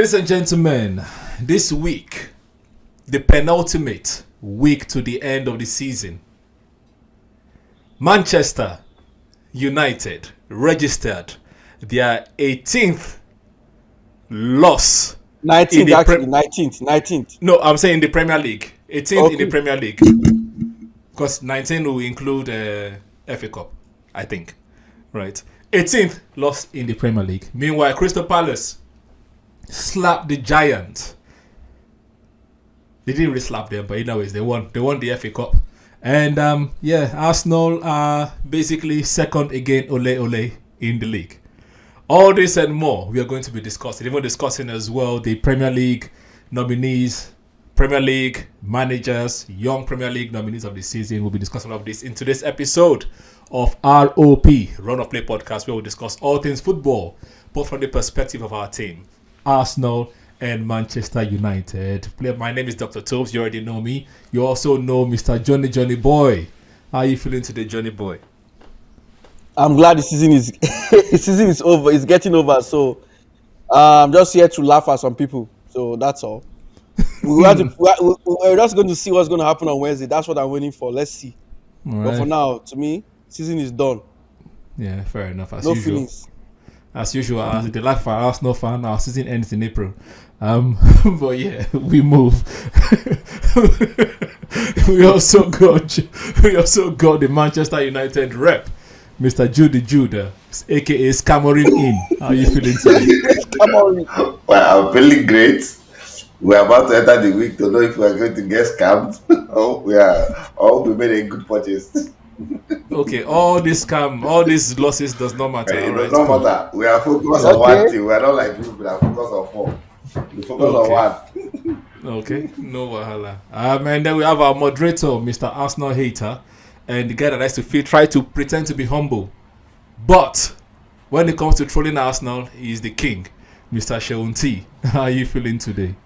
Ladies and gentlemen, this week, the penultimate week to the end of the season, Manchester United registered their 18th loss. 19th, actually. 19th. No, I'm saying in the Premier League. 18th in the Premier League. Because 19 will include FA Cup, I think. Right. 18th loss in the Premier League. Meanwhile, Crystal Palace slapped the Giants. They didn't really slap them, but anyways, they won. They won the FA Cup. And Arsenal are basically second again, ole in the league. All this and more we are going to be discussing. Even discussing as well the Premier League nominees, Premier League managers, young Premier League nominees of the season. We'll be discussing all of this in today's episode of ROP, Run of Play Podcast, where we'll discuss all things football, both from the perspective of our team, Arsenal and Manchester United. My name is Dr. Toves. You already know me. You also know Mr. Johnny Boy. How are you feeling today, Johnny Boy? I'm glad the season is over. It's getting over. So I'm just here to laugh at some people. So that's all. We're just going to see what's going to happen on Wednesday. That's what I'm waiting for. Let's see. All but right. for now, to me, season is done. Yeah, fair enough. As no usual. feelings. As usual, as the life for Arsenal fan, our season ends in April. But yeah, we move. we also got the Manchester United rep, Mr. Jude, aka Scamoring in. How are you feeling today? Well, I'm feeling great. We're about to enter the week to know if we are going to get scammed or we made a good purchase. Okay, all this losses does not matter. It does not matter. We are focused on one thing. We are not like you. We are focused on four. We focus on one. Okay, no wahala. And then we have our moderator, Mr. Arsenal hater, and the guy that likes to try to pretend to be humble. But when it comes to trolling Arsenal, he is the king, Mr. Sheun T. How are you feeling today?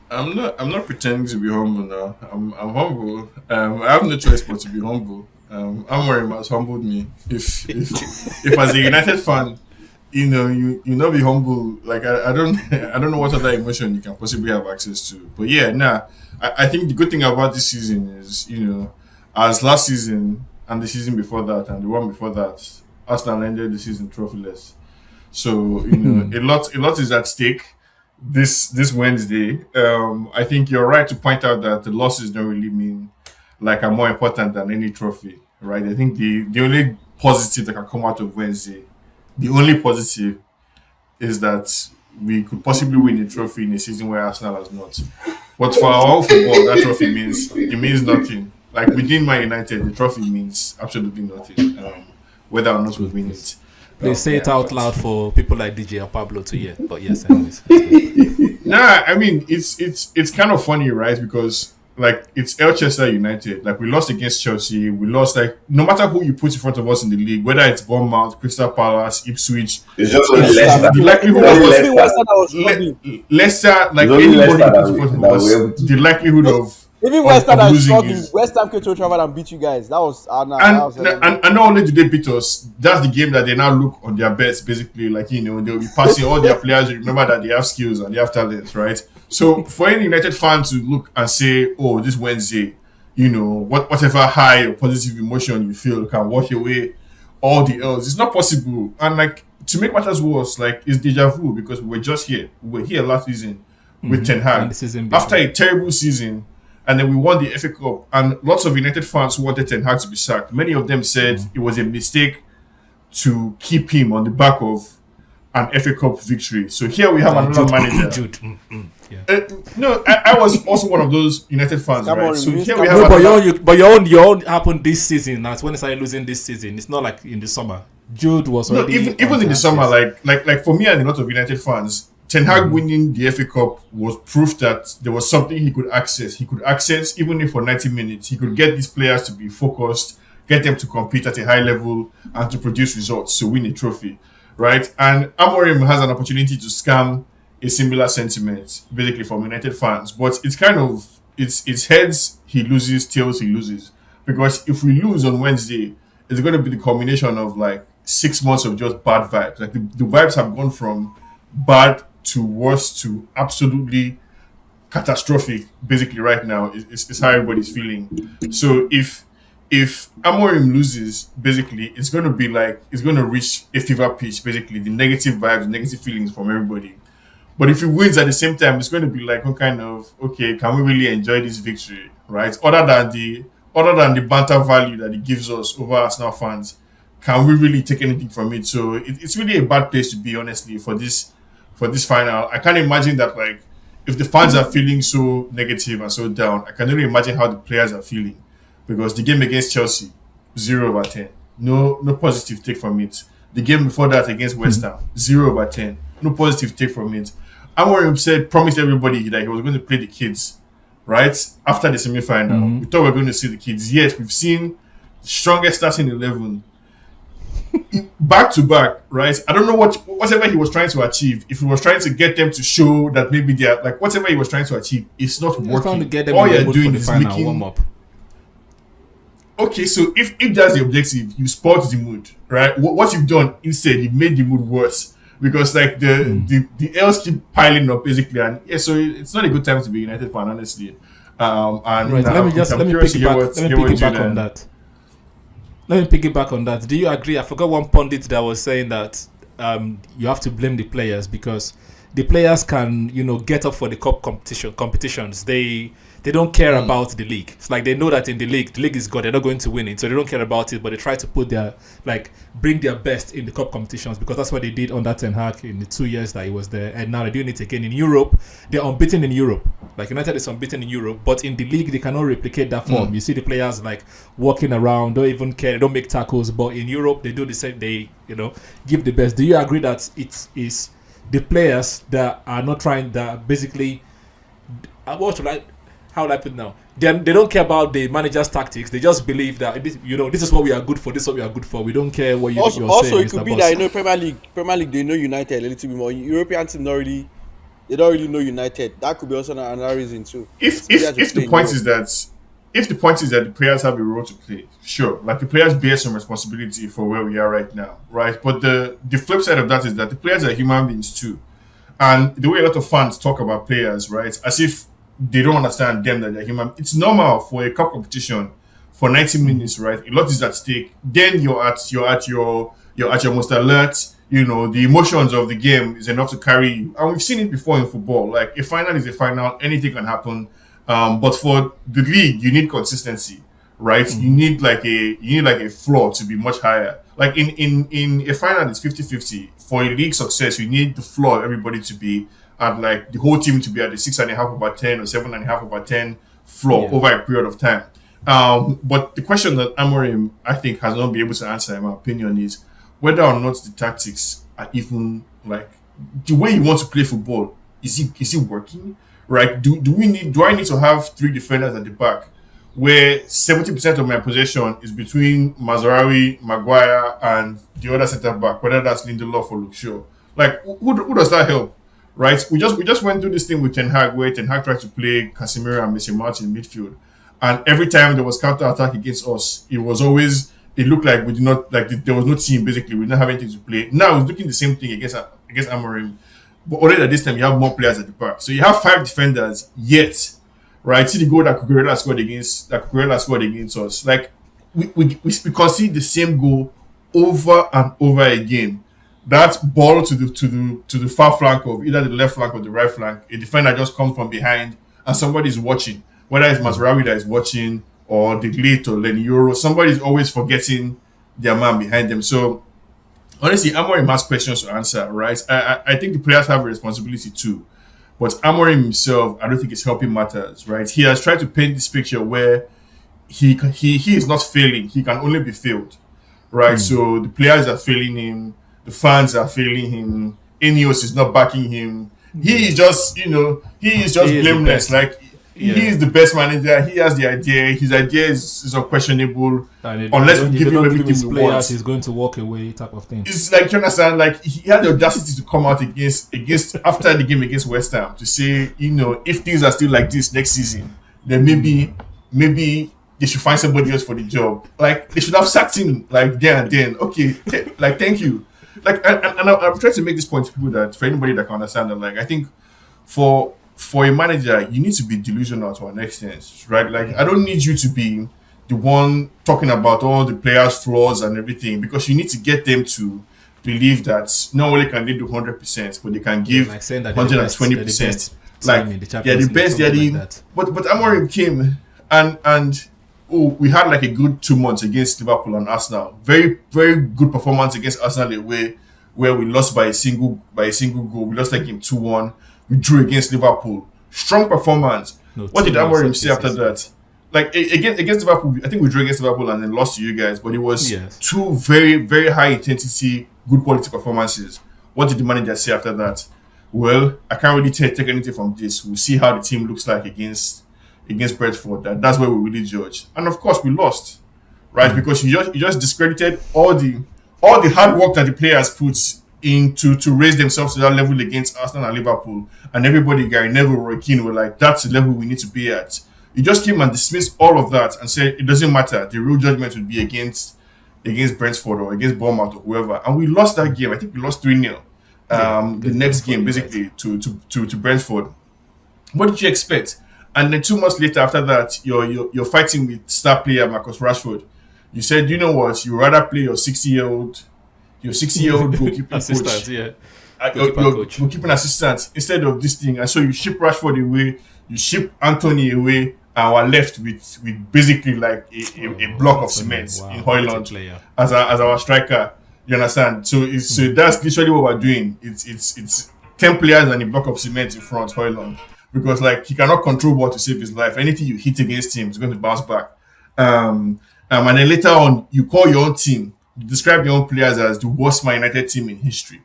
I'm not pretending to be humble now. I'm humble. I have no choice but to be humble. Amorim has humbled me. If as a United fan, you know, be humble. Like I don't know what other emotion you can possibly have access to. But yeah, I think the good thing about this season is, as last season and the season before that and the one before that, Arsenal ended the season trophyless. So a lot is at stake this Wednesday. I think you're right to point out that the losses don't really mean like are more important than any trophy, right? I think the only positive that can come out of Wednesday, the only positive is that we could possibly win a trophy in a season where Arsenal has not. But for our own football, that trophy means nothing. Like within Man United, the trophy means absolutely nothing, whether or not we win it. Please say it out loud for people like DJ or Pablo to hear. But yes, anyways. I mean it's kind of funny, right? Because like it's Manchester United. Like we lost against Chelsea. We lost like no matter who you put in front of us in the league, whether it's Bournemouth, Crystal Palace, Ipswich. It's just only Leicester. The likelihood of Leicester, like anybody you put in front of us, the likelihood of even West Ham is struggling. is, West Ham came to travel and beat you guys. That was and not only did they beat us, that's the game that they now look on their bets. Basically, like they'll be passing all their players. Remember that they have skills and they have talents, right? So for any United fan to look and say, "Oh, this Wednesday, whatever high or positive emotion you feel can wash away all the else," it's not possible. And like to make matters worse, like it's deja vu because we were just here. We were here last season with Ten Hag after a terrible season. And then we won the FA Cup, and lots of United fans wanted Ten Hag to be sacked. Many of them said it was a mistake to keep him on the back of an FA Cup victory. So here we have another manager. I was also one of those United fans, right? So here we have. But your own happened this season. That's when they started losing this season. It's not like in the summer. Jude was already even in the summer, like for me and a lot of United fans. Ten Hag winning the FA Cup was proof that there was something he could access. He could access, even if for 90 minutes, he could get these players to be focused, get them to compete at a high level and to produce results to win a trophy, right? And Amorim has an opportunity to scam a similar sentiment, basically from United fans. But it's kind of, it's heads he loses, tails he loses. Because if we lose on Wednesday, it's going to be the combination of like 6 months of just bad vibes. Like the vibes have gone from bad to worst to absolutely catastrophic basically right now is how everybody's feeling. So if Amorim loses, basically it's going to be like it's going to reach a fever pitch, basically the negative vibes, negative feelings from everybody. But if he wins at the same time, it's going to be like one kind of, okay, can we really enjoy this victory, right? Other than the banter value that it gives us over Arsenal fans, can we really take anything from it? So it's really a bad place to be, honestly, for this final. I can't imagine that, like, if the fans are feeling so negative and so down, I can only imagine how the players are feeling, because the game against Chelsea, 0/10, no positive take from it. The game before that against West Ham, 0/10, no positive take from it. Amorim promised everybody that he was going to play the kids, right? After the semi-final, we thought we were going to see the kids. Yes, we've seen the strongest starting 11 back to back, right? I don't know whatever he was trying to achieve. If he was trying to get them to show that maybe they are like whatever he was trying to achieve, it's not working. Trying to get them all in the you're mood doing for the is final making warm up. Okay, so if that's the objective, you spoiled the mood, right? What you've done instead, you've made the mood worse, because like the L's keep piling up basically, and yeah, so it's not a good time to be a United fan, honestly. And Right. Let me piggyback on that. Let me piggyback on that. Do you agree? I forgot one pundit that was saying that you have to blame the players, because the players can, get up for the cup competitions. They don't care about the league. It's like they know that in the league is good. They're not going to win it, so they don't care about it. But they try to put bring their best in the cup competitions, because that's what they did under Ten Hag in the 2 years that he was there. And now they're doing it again in Europe. They're unbeaten in Europe. Like United is unbeaten in Europe, but in the league they cannot replicate that form. You see the players like walking around, don't even care, they don't make tackles. But in Europe they do the same. They give the best. Do you agree that it is the players that are not trying, that basically how will I put it now? They don't care about the manager's tactics. They just believe that this is what we are good for. This is what we are good for. We don't care what you're saying. Also, it could be that Premier League they know United a little bit more. European team they don't really know United. That could be also another reason too. If the point is that the players have a role to play, sure, like the players bear some responsibility for where we are right now, right? But the flip side of that is that the players are human beings too, and the way a lot of fans talk about players, right, as if they don't understand them, that they're human. It's normal for a cup competition for 90 minutes, right? A lot is at stake. Then you're at your most alert. The emotions of the game is enough to carry you. And we've seen it before in football. Like, a final is a final, anything can happen. But for the league, you need consistency, right? You need like a floor to be much higher. Like in a final, it's 50-50. For a league success, you need the floor, everybody to be at, like, the whole team to be at the 6.5/10 or 7.5/10 floor over a period of time. But the question that Amorim, I think, has not been able to answer, in my opinion, is whether or not the tactics are even, like, the way you want to play football, is it working? Right? Do I need to have 3 defenders at the back, where 70% of my possession is between Mazraoui, Maguire, and the other centre back, whether that's Lindelof or Luke Shaw? Like, who does that help? Right? We just went through this thing with Ten Hag, where Ten Hag tried to play Casemiro and Mason Mount in midfield, and every time there was counter attack against us, it looked like we did not, like, there was no team. Basically, we didn't have anything to play. Now it's looking the same thing against Amorim, but already at this time you have more players at the back, so you have 5 defenders. Yet, right? See the goal that Cucurella scored against us. Like, we concede the same goal over and over again. That ball to the far flank of either the left flank or the right flank, a defender just comes from behind and somebody's watching. Whether it's Mazraoui that is watching, or De Ligt or Lenny Euro, somebody's always forgetting their man behind them. So honestly, Amorim has questions to answer, right? I think the players have a responsibility too. But Amorim himself, I don't think it's helping matters, right? He has tried to paint this picture where he is not failing. He can only be failed, right? So the players are failing him. The fans are failing him. Ineos is not backing him. He is just blameless. Like, he is the best manager. He has the idea. His idea is unquestionable. Unless we give him everything he wants, he's going to walk away, type of thing. It's like, you understand? Like, he had the audacity to come out against after the game against West Ham to say, if things are still like this next season, then maybe they should find somebody else for the job. Like, they should have sacked him like there and then. Okay, like, thank you. like, and I've tried to make this point to people that for anybody that can understand that, like, I think for a manager, you need to be delusional to an extent, right? Like, I don't need you to be the one talking about all the players' flaws and everything, because you need to get them to believe that not only can they do 100%, but they can Yeah, give like saying that they're the 120%. best Like, team in the they're the Champions League, best. They're something like the that. but Amorim came and oh, we had like a good 2 months against Liverpool and Arsenal. Very, very good performance against Arsenal away, where we lost by a single goal. We lost that game 2-1. We drew against Liverpool. Strong performance. No, What did 2-0 Amorim set say after pieces. that? Like, against Liverpool, I think we drew against Liverpool and then lost to you guys. But it was Yes. two very, very high intensity, good quality performances. What did the manager say after that? Well, I can't really take anything from this. We'll see how the team looks like against Brentford. That's where we really judge. And of course, we lost, right? Because you just discredited all the hard work that the players put in to raise themselves to that level against Arsenal and Liverpool. And everybody, Gary Neville, Roy Keane, were like, that's the level we need to be at. You just came and dismissed all of that and said it doesn't matter. The real judgment would be against Brentford or against Bournemouth or whoever. And we lost that game. I think we lost 3-0. The next game, basically, to Brentford. What did you expect? And then 2 months later, after that, you're fighting with star player Marcus Rashford. You said, you know what? You rather play your 60-year-old goalkeeping Assistant, coach, yeah. your Goalkeeper coach. goalkeeping assistant instead of this thing. And so you ship Rashford away, you ship Anthony away, and we're left with basically like a block of cement Wow, in what a Hoyland player. as our striker. You understand? So that's literally what we're doing. It's 10 players and a block of cement in front, Hoyland. Because like he cannot control ball to save his life. Anything you hit against him is going to bounce back. And then later on, you call your own team, you describe your own players as the worst Man United team in history.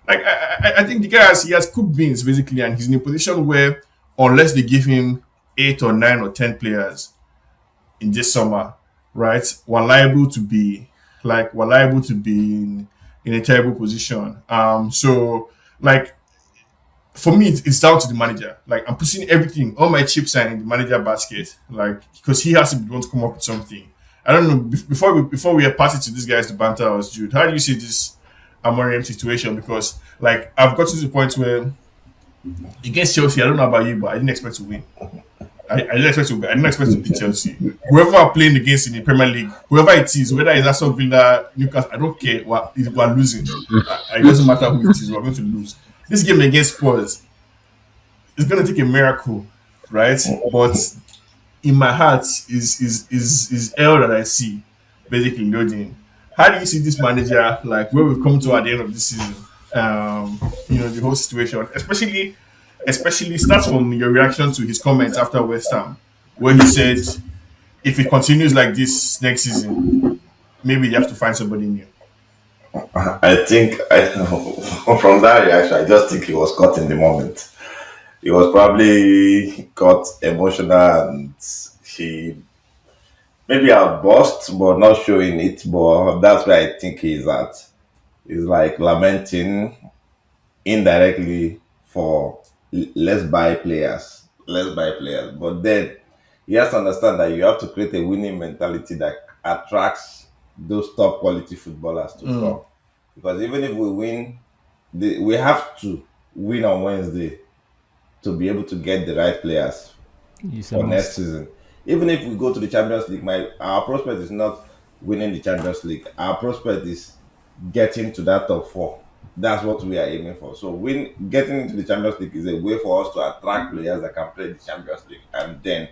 Like I think the guy he has cooked beans basically, and he's in a position where unless they give him 8 or 9 or 10 players in this summer, right, we're liable to be in a terrible position. So like for me, it's down to the manager. Like I'm putting everything, all my chips are in the manager basket, like because he has to be the one to come up with something. I don't know. Before we are passing to these guys to banter us, Jude, how do you see this Amorim situation? Because like I've got to the point where against Chelsea, I don't know about you, but I didn't expect to win. I didn't expect to win. I didn't expect to beat Chelsea. Whoever I'm playing against in the Premier League, whoever it is, whether it's Aston Villa, Newcastle, I don't care. We're losing. It doesn't matter who it is. We're going to lose. This game against Spurs is going to take a miracle, right? But in my heart is L that I see basically loading. How do you see this manager like where we've come to at the end of this season? The whole situation, especially starts from your reaction to his comments after West Ham, where he said if it continues like this next season, maybe you have to find somebody new. I think from that reaction, I just think he was caught in the moment. He was probably got emotional and he maybe outburst, but not showing it. But that's where I think he's at. He's like lamenting indirectly for let's buy players, let's buy players. But then he has to understand that you have to create a winning mentality that attracts those top quality footballers to come. Because even if we win, we have to win on Wednesday to be able to get the right players It's a for next must. season. Even if we go to the Champions League, our prospect is not winning the Champions League. Our prospect is getting to that top four. That's what we are aiming for. So getting into the Champions League is a way for us to attract players that can play the Champions League. And then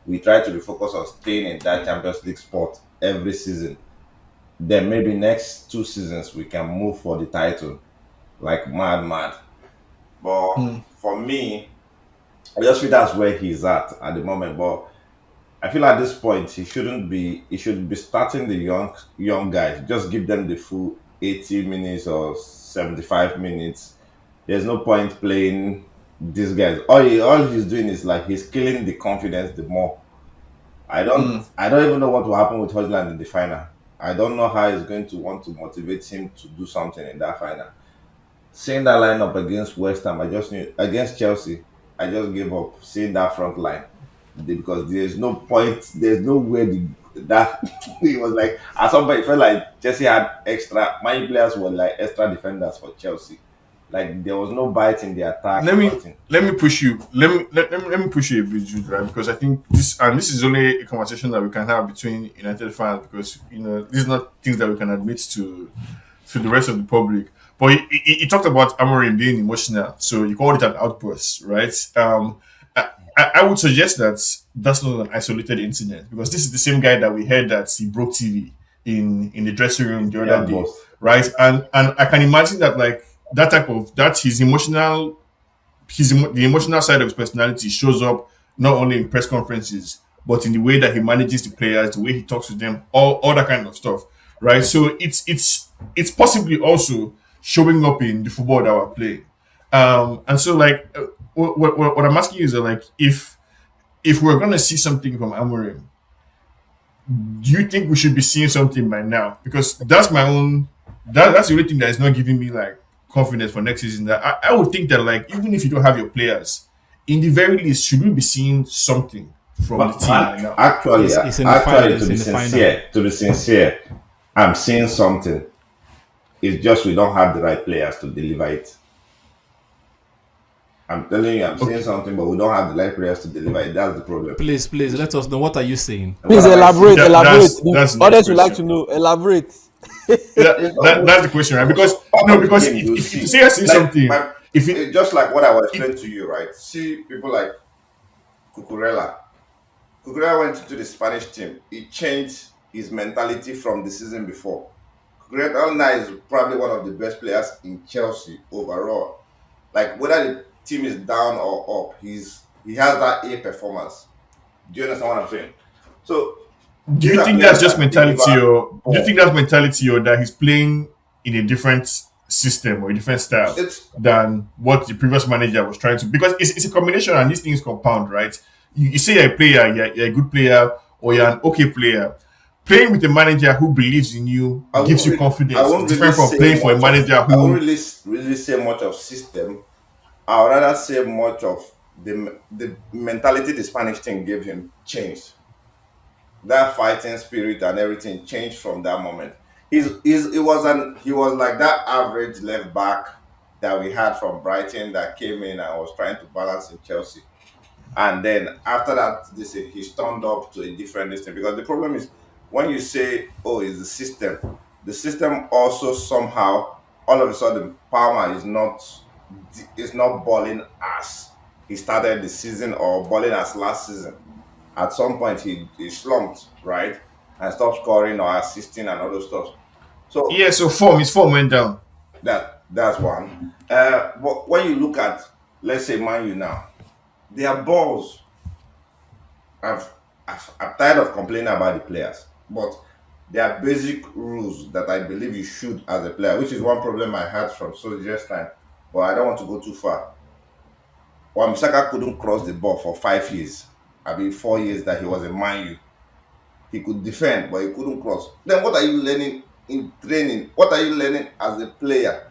we try to refocus on staying in that Champions League spot every season. Then maybe next 2 seasons we can move for the title like mad. But for me, I just feel that's where he's at the moment. But I feel at this point he shouldn't be. He should be starting the young guys. Just give them the full 80 minutes or 75 minutes. There's no point playing these guys. All he's doing is like he's killing the confidence the more. I don't even know what will happen with Hojland in the final. I don't know how he's going to want to motivate him to do something in that final. Seeing that lineup against West Ham, I just knew against Chelsea, I just gave up seeing that front line because there's no point, there's no way the that he was like at some point it felt like Chelsea had extra. My players were like extra defenders for Chelsea. Like there was no bite in the attack, let me nothing. let me push you. Let me push you a bit, Jude, right? Because I think this is only a conversation that we can have between United fans because these are not things that we can admit to the rest of the public. But he talked about Amorim being emotional, so you called it an outburst, right? I would suggest that that's not an isolated incident because this is the same guy that we heard that he broke TV in the dressing room the Yeah, other day, boss. right? And I can imagine that like that type of that his emotional the emotional side of his personality shows up not only in press conferences but in the way that he manages the players, the way he talks to them, all that kind of stuff, right? So it's possibly also showing up in the football that we're playing. And so like what I'm asking you is like if we're gonna see something from Amorim, do you think we should be seeing something by now? Because that's my own that's the only thing that is not giving me like confidence for next season. That I would think that like even if you don't have your players, in the very least, should we be seeing something from the But team right now? actually, It's in the final. It's to be in the final. sincere, I'm seeing something. It's just we don't have the right players to deliver it. I'm telling you, I'm seeing something, but we don't have the right players to deliver it. That's the problem. Please, let us know. What are you saying? And Please what am I elaborate. seeing? Elaborate. That's the Others next would like to question. know. Elaborate. That's the question, right? Because no, because if you say I see like something, my, if it it's just like what I was explaining to you, right? See people like Cucurella. Cucurella went into the Spanish team. He changed his mentality from the season before. Cucurella now is probably one of the best players in Chelsea overall. Like whether the team is down or up, he has that A performance. Do you understand what I'm saying? So do these you are think that's players just that mentality, deliver or do you ball. think that's mentality, or that he's playing in a different system or a different style It's than what the previous manager was trying to? Because it's a combination, and these things compound, right? You say you're a player, you're a good player, or you're an okay player. Playing with a manager who believes in you gives you I confidence. It's won't really different from say playing for a much of manager I won't who really say much of system. I would rather say much of the mentality the Spanish team gave him changed. That fighting spirit and everything changed from that moment. He was like that average left back that we had from Brighton that came in and was trying to balance in Chelsea. And then after that, he's turned up to a different distance because the problem is when you say, "Oh, it's the system also somehow all of a sudden Palmer is not balling as he started the season or balling as last season. At some point, he slumped, right, and stopped scoring or assisting and all those stuff. So yeah. So his form went down. that's one. But when you look at, let's say, Man U now, their balls. I've, I'm tired of complaining about the players, but there are basic rules that I believe you should as a player, which is one problem I had from Solskjaer's time. But I don't want to go too far. Wan-Bissaka couldn't cross the ball for 5 years. I mean, 4 years that he was a Man U. He could defend, but he couldn't cross. Then what are you learning in training? What are you learning as a player?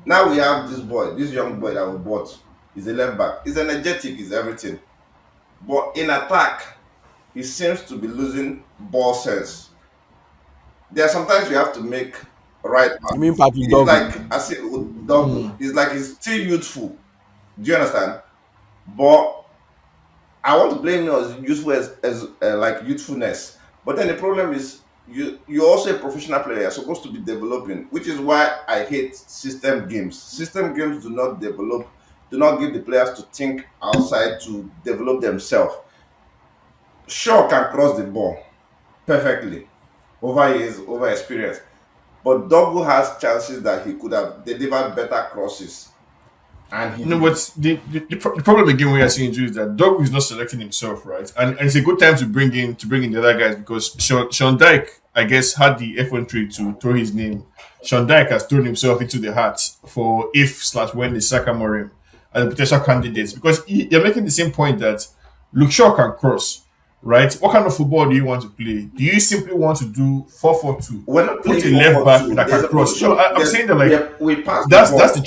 Now we have this boy, this young boy that we bought. He's a left back. He's energetic, he's everything. But in attack, he seems to be losing ball sense. There are sometimes you have to make right You mean passes. Patrick It's Dogu? like I say with double. It's like he's still youthful. Do you understand? But I want to blame him as useful as like youthfulness. But then the problem is you're also a professional player. You're supposed to be developing, which is why I hate system games. System games do not give the players to think outside to develop themselves. Shaw can cross the ball perfectly over years, over experience. But Dogu has chances that he could have delivered better crosses, and he No, didn't. but the problem again we are seeing is that Doug is not selecting himself, right? And it's a good time to bring in the other guys because Sean Dyke, I guess, had the effrontery to throw his name. Sean Dyke has thrown himself into the hat for if slash when they sack Amorim as a potential candidates because you're making the same point that Luke Shaw can cross, right? What kind of football do you want to play? Do you simply want to do 4-4-2? We're not Put playing a four left four back two. that There's can a cross. I'm there's, saying that like we pass the that's the ball.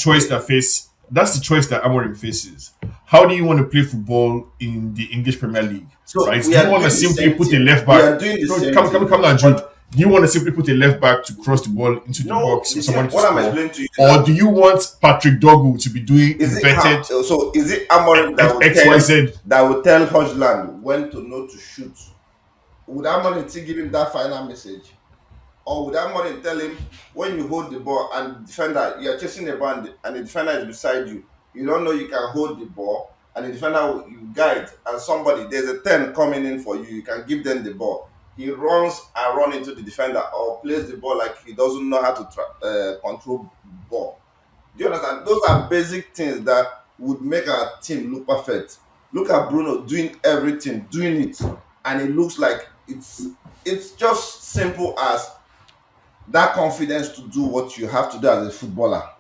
choice that Amorim faces. how do you want to play football in the English Premier League? So Right? Do we you are want to doing the simply same put a thing. left We are back? doing the No, same come thing. down, Jude. But Do you want to simply put a left back to cross the ball into the no, box for the same, someone to what I'm score? explaining to you Or do you want Patrick Dogu to be doing is it inverted so is it Amorim XYZ? that will tell Hojland when to know to shoot? Would Amorim still give him that final message? Or would Amorim tell him when you hold the ball and defender, you're chasing the ball and the defender is beside you, you don't know you can hold the ball and the defender will you guide and somebody, there's a 10 coming in for you, you can give them the ball. He runs and run into the defender or plays the ball like he doesn't know how to control ball. Do you understand? Those are basic things that would make our team look perfect. Look at Bruno doing everything, doing it, and it looks like it's just simple as that confidence to do what you have to do as a footballer.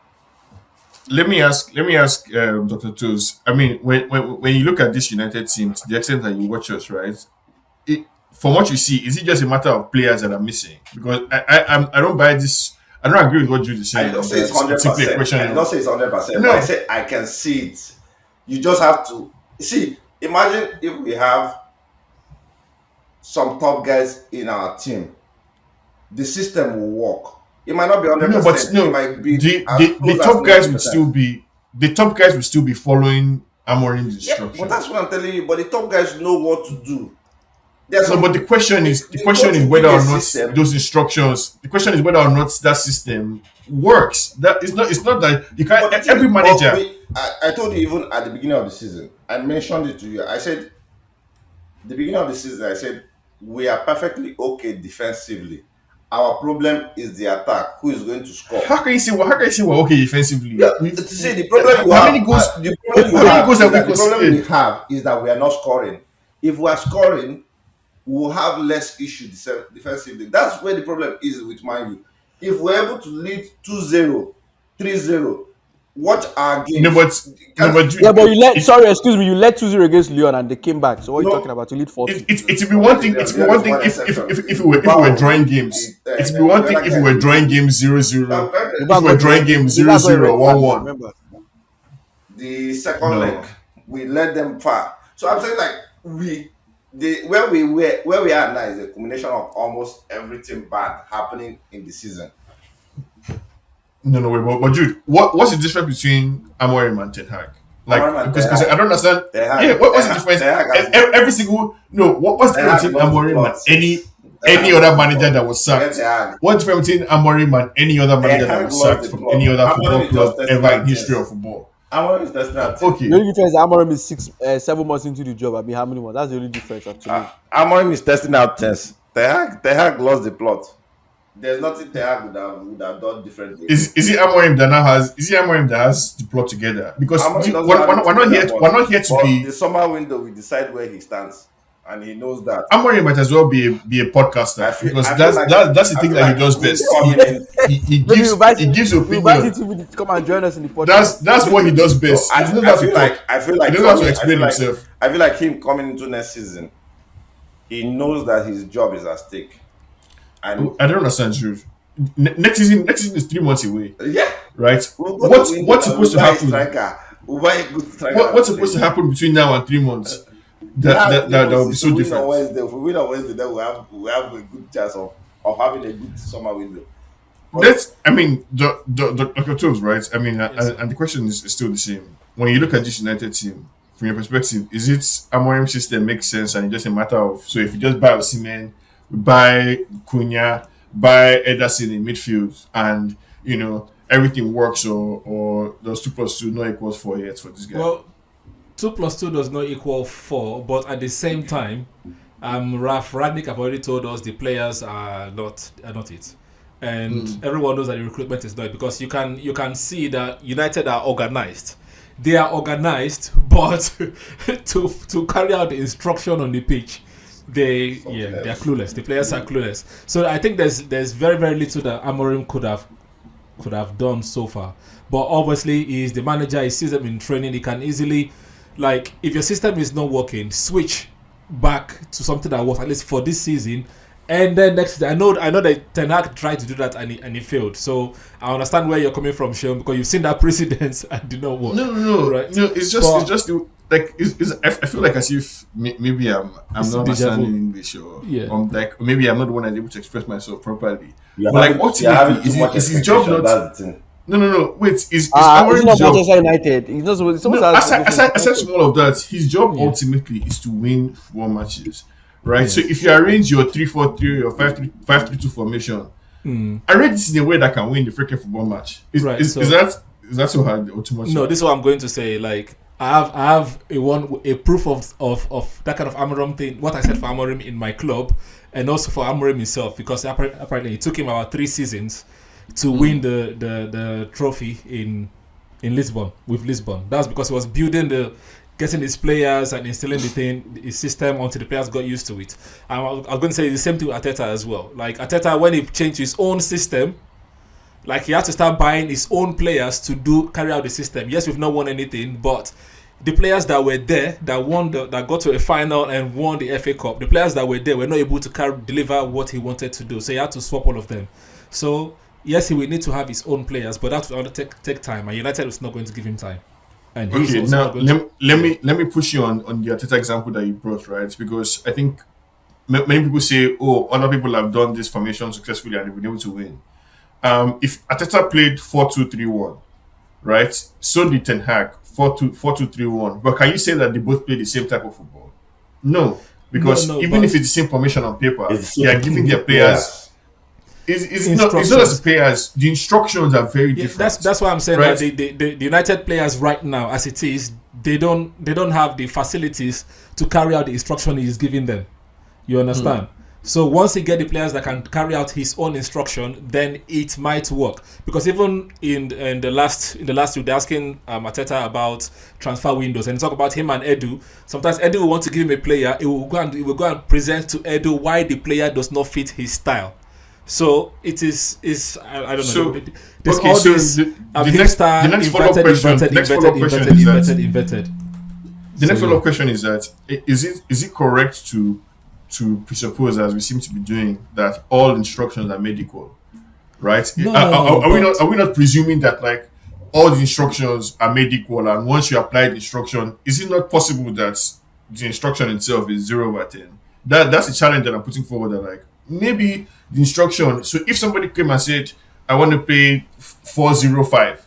Let me ask, Dr. Toves. I mean, when you look at this United team, to the extent that you watch us, right? From what you see, is it just a matter of players that are missing? Because I don't buy this. I don't agree with what Jude is saying. I don't say it's 100%. I don't say it's 100%. No. I say I can see it. You just have to see. Imagine if we have some top guys in our team, the system will work. It might not be 100%. No, but no, it might be the top guys would still be following Amorim's instructions. But that's what I'm telling you. But the top guys know what to do. But the question is whether or not those instructions. The question is whether or not that system works. That it's not that you can't. Every manager. I told you even at the beginning of the season. I mentioned it to you. I said, the beginning of the season, I said we are perfectly okay defensively. Our problem is the attack. Who is going to score? How can you say we're okay defensively? Yeah, see, the problem we have is that we are not scoring. If we are scoring, we will have less issue defensively. That's where the problem is with Man U. If we're able to lead 2-0, 3-0, watch our game. But you led 2-0 against Lyon and they came back. So what are you talking about? You lead 4-2. It'd be one thing. It'd be one thing if we were drawing games. It'd be one thing if we were drawing games 0-0. If we were drawing games 0-0, 1-1. The second leg, we led them far. So I'm saying like where we are now is a combination of almost everything bad happening in the season. No, but Jude, what's the difference between Amorim and Ten Hag? Like, because I don't understand. What's the difference? Every single what's the difference between Amorim and any other manager that was sacked? What's the difference between Amorim and any other manager that was sacked from any other football club ever in history of football? Amorim is testing out. Okay. The only difference is Amorim is 7 months into the job. I mean, how many months? That's the only difference actually. Amorim is testing out tests. Ten Hag lost the plot. There's nothing Ten Hag would have done differently. Is it Amorim that now has? Is it Amorim that has the plot together? Because we're not here to be. The summer window, we decide where he stands, and he knows that. Amorim might as well be a podcaster because that's the thing that he does best. He gives opinion. To come and join us in the podcast. That's what he does best. I feel like he knows how to explain himself. I feel like him coming into next season, he knows that his job is at stake. And I don't understand, Jude. Next season is 3 months away. Yeah. Right? What's supposed to happen? What's supposed to happen between now and 3 months? That will be so different. If we win on Wednesday, then we have a good chance of having a good summer window. Dr. Toves, right? I mean, and the question is still the same. When you look at this United team, from your perspective, is it Amorim's system makes sense and it's just a matter of, so if you just buy Osimhen, buy Cunha, buy Ederson in midfield, and everything works, or does 2 + 2 not equals 4 yet for this guy? Well, 2 + 2 does not equal 4, but at the same time, Ralph Rangnick have already told us the players are not it, and everyone knows that the recruitment is not, because you can see that United are organized. They are organized, but to carry out the instruction on the pitch, they are clueless. The players are clueless. So I think there's very, very little that Amorim could have done so far. But obviously, he's the manager. He sees them in training. He can easily, if your system is not working, switch back to something that works, at least for this season. And then next season, I know that Ten Hag tried to do that and he failed. So I understand where you're coming from, Sean, because you've seen that precedence and did not work. No. Right? No, it's just like I feel like as if maybe I'm It's not deja understanding vu. English, or Yeah. like maybe I'm not the one that's able to express myself properly. You're But like having you're ultimately, having too much is his job expectation. not? That's the thing. No. Wait, is Is it Amorim's not job? Manchester United? It's supposed to No, have aside, expectations. aside, aside from all of that, his job Yeah. ultimately is to win football matches, right? So Yes. if you arrange your 3-4-3 or 5-3-2 formation, arrange this in a way that can win the freaking football match. Right, Is, so- is that so hard or too much? No, this is what I'm going to say. Like I have a proof of that kind of Amorim thing. What I said for Amorim in my club, and also for Amorim himself, because apparently it took him about 3 seasons to win the trophy in Lisbon with Lisbon. That's because he was building getting his players and instilling his system until the players got used to it. And I was going to say the same thing with Arteta as well. Like Arteta, when he changed his own system, like he had to start buying his own players to carry out the system. Yes, we've not won anything, but the players that were there, that got to a final and won the FA Cup, the players that were there were not able to deliver what he wanted to do. So he had to swap all of them. So yes, he will need to have his own players, but that will take time, and United is not going to give him time. And he's Okay, also now not going let me push you on the Arteta example that you brought, right? Because I think many people say, oh, other people have done this formation successfully and they've been able to win. If Arteta played 4-2-3-1, right? So did Ten Hag 4-2-3-1. But can you say that they both play the same type of football? No, because No, even but- if it's the same formation on paper, It's they are giving their players. It's not as Instructions. the players. The instructions are very Yeah, different. that's why I'm saying Right. that the United players right now, as it is, they don't have the facilities to carry out the instruction he is giving them. You understand? So once he get the players that can carry out his own instruction, then it might work. Because even in the last week, they're asking Arteta about transfer windows, and talk about him and Edu. Sometimes Edu will want to give him a player. He will go and present to Edu why the player does not fit his style. So it is I don't So, know. There's okay, all so this the next follow-up question- next follow-up question is that- inverted. The next So, follow-up question is that is it correct to presuppose, as we seem to be doing, that all instructions are made equal, right? No, Are we not presuming that like all the instructions are made equal, and once you apply the instruction, is it not possible that the instruction itself is 0/10? That's the challenge that I'm putting forward. That like maybe the instruction. So if somebody came and said, "I want to play 4-0-5,"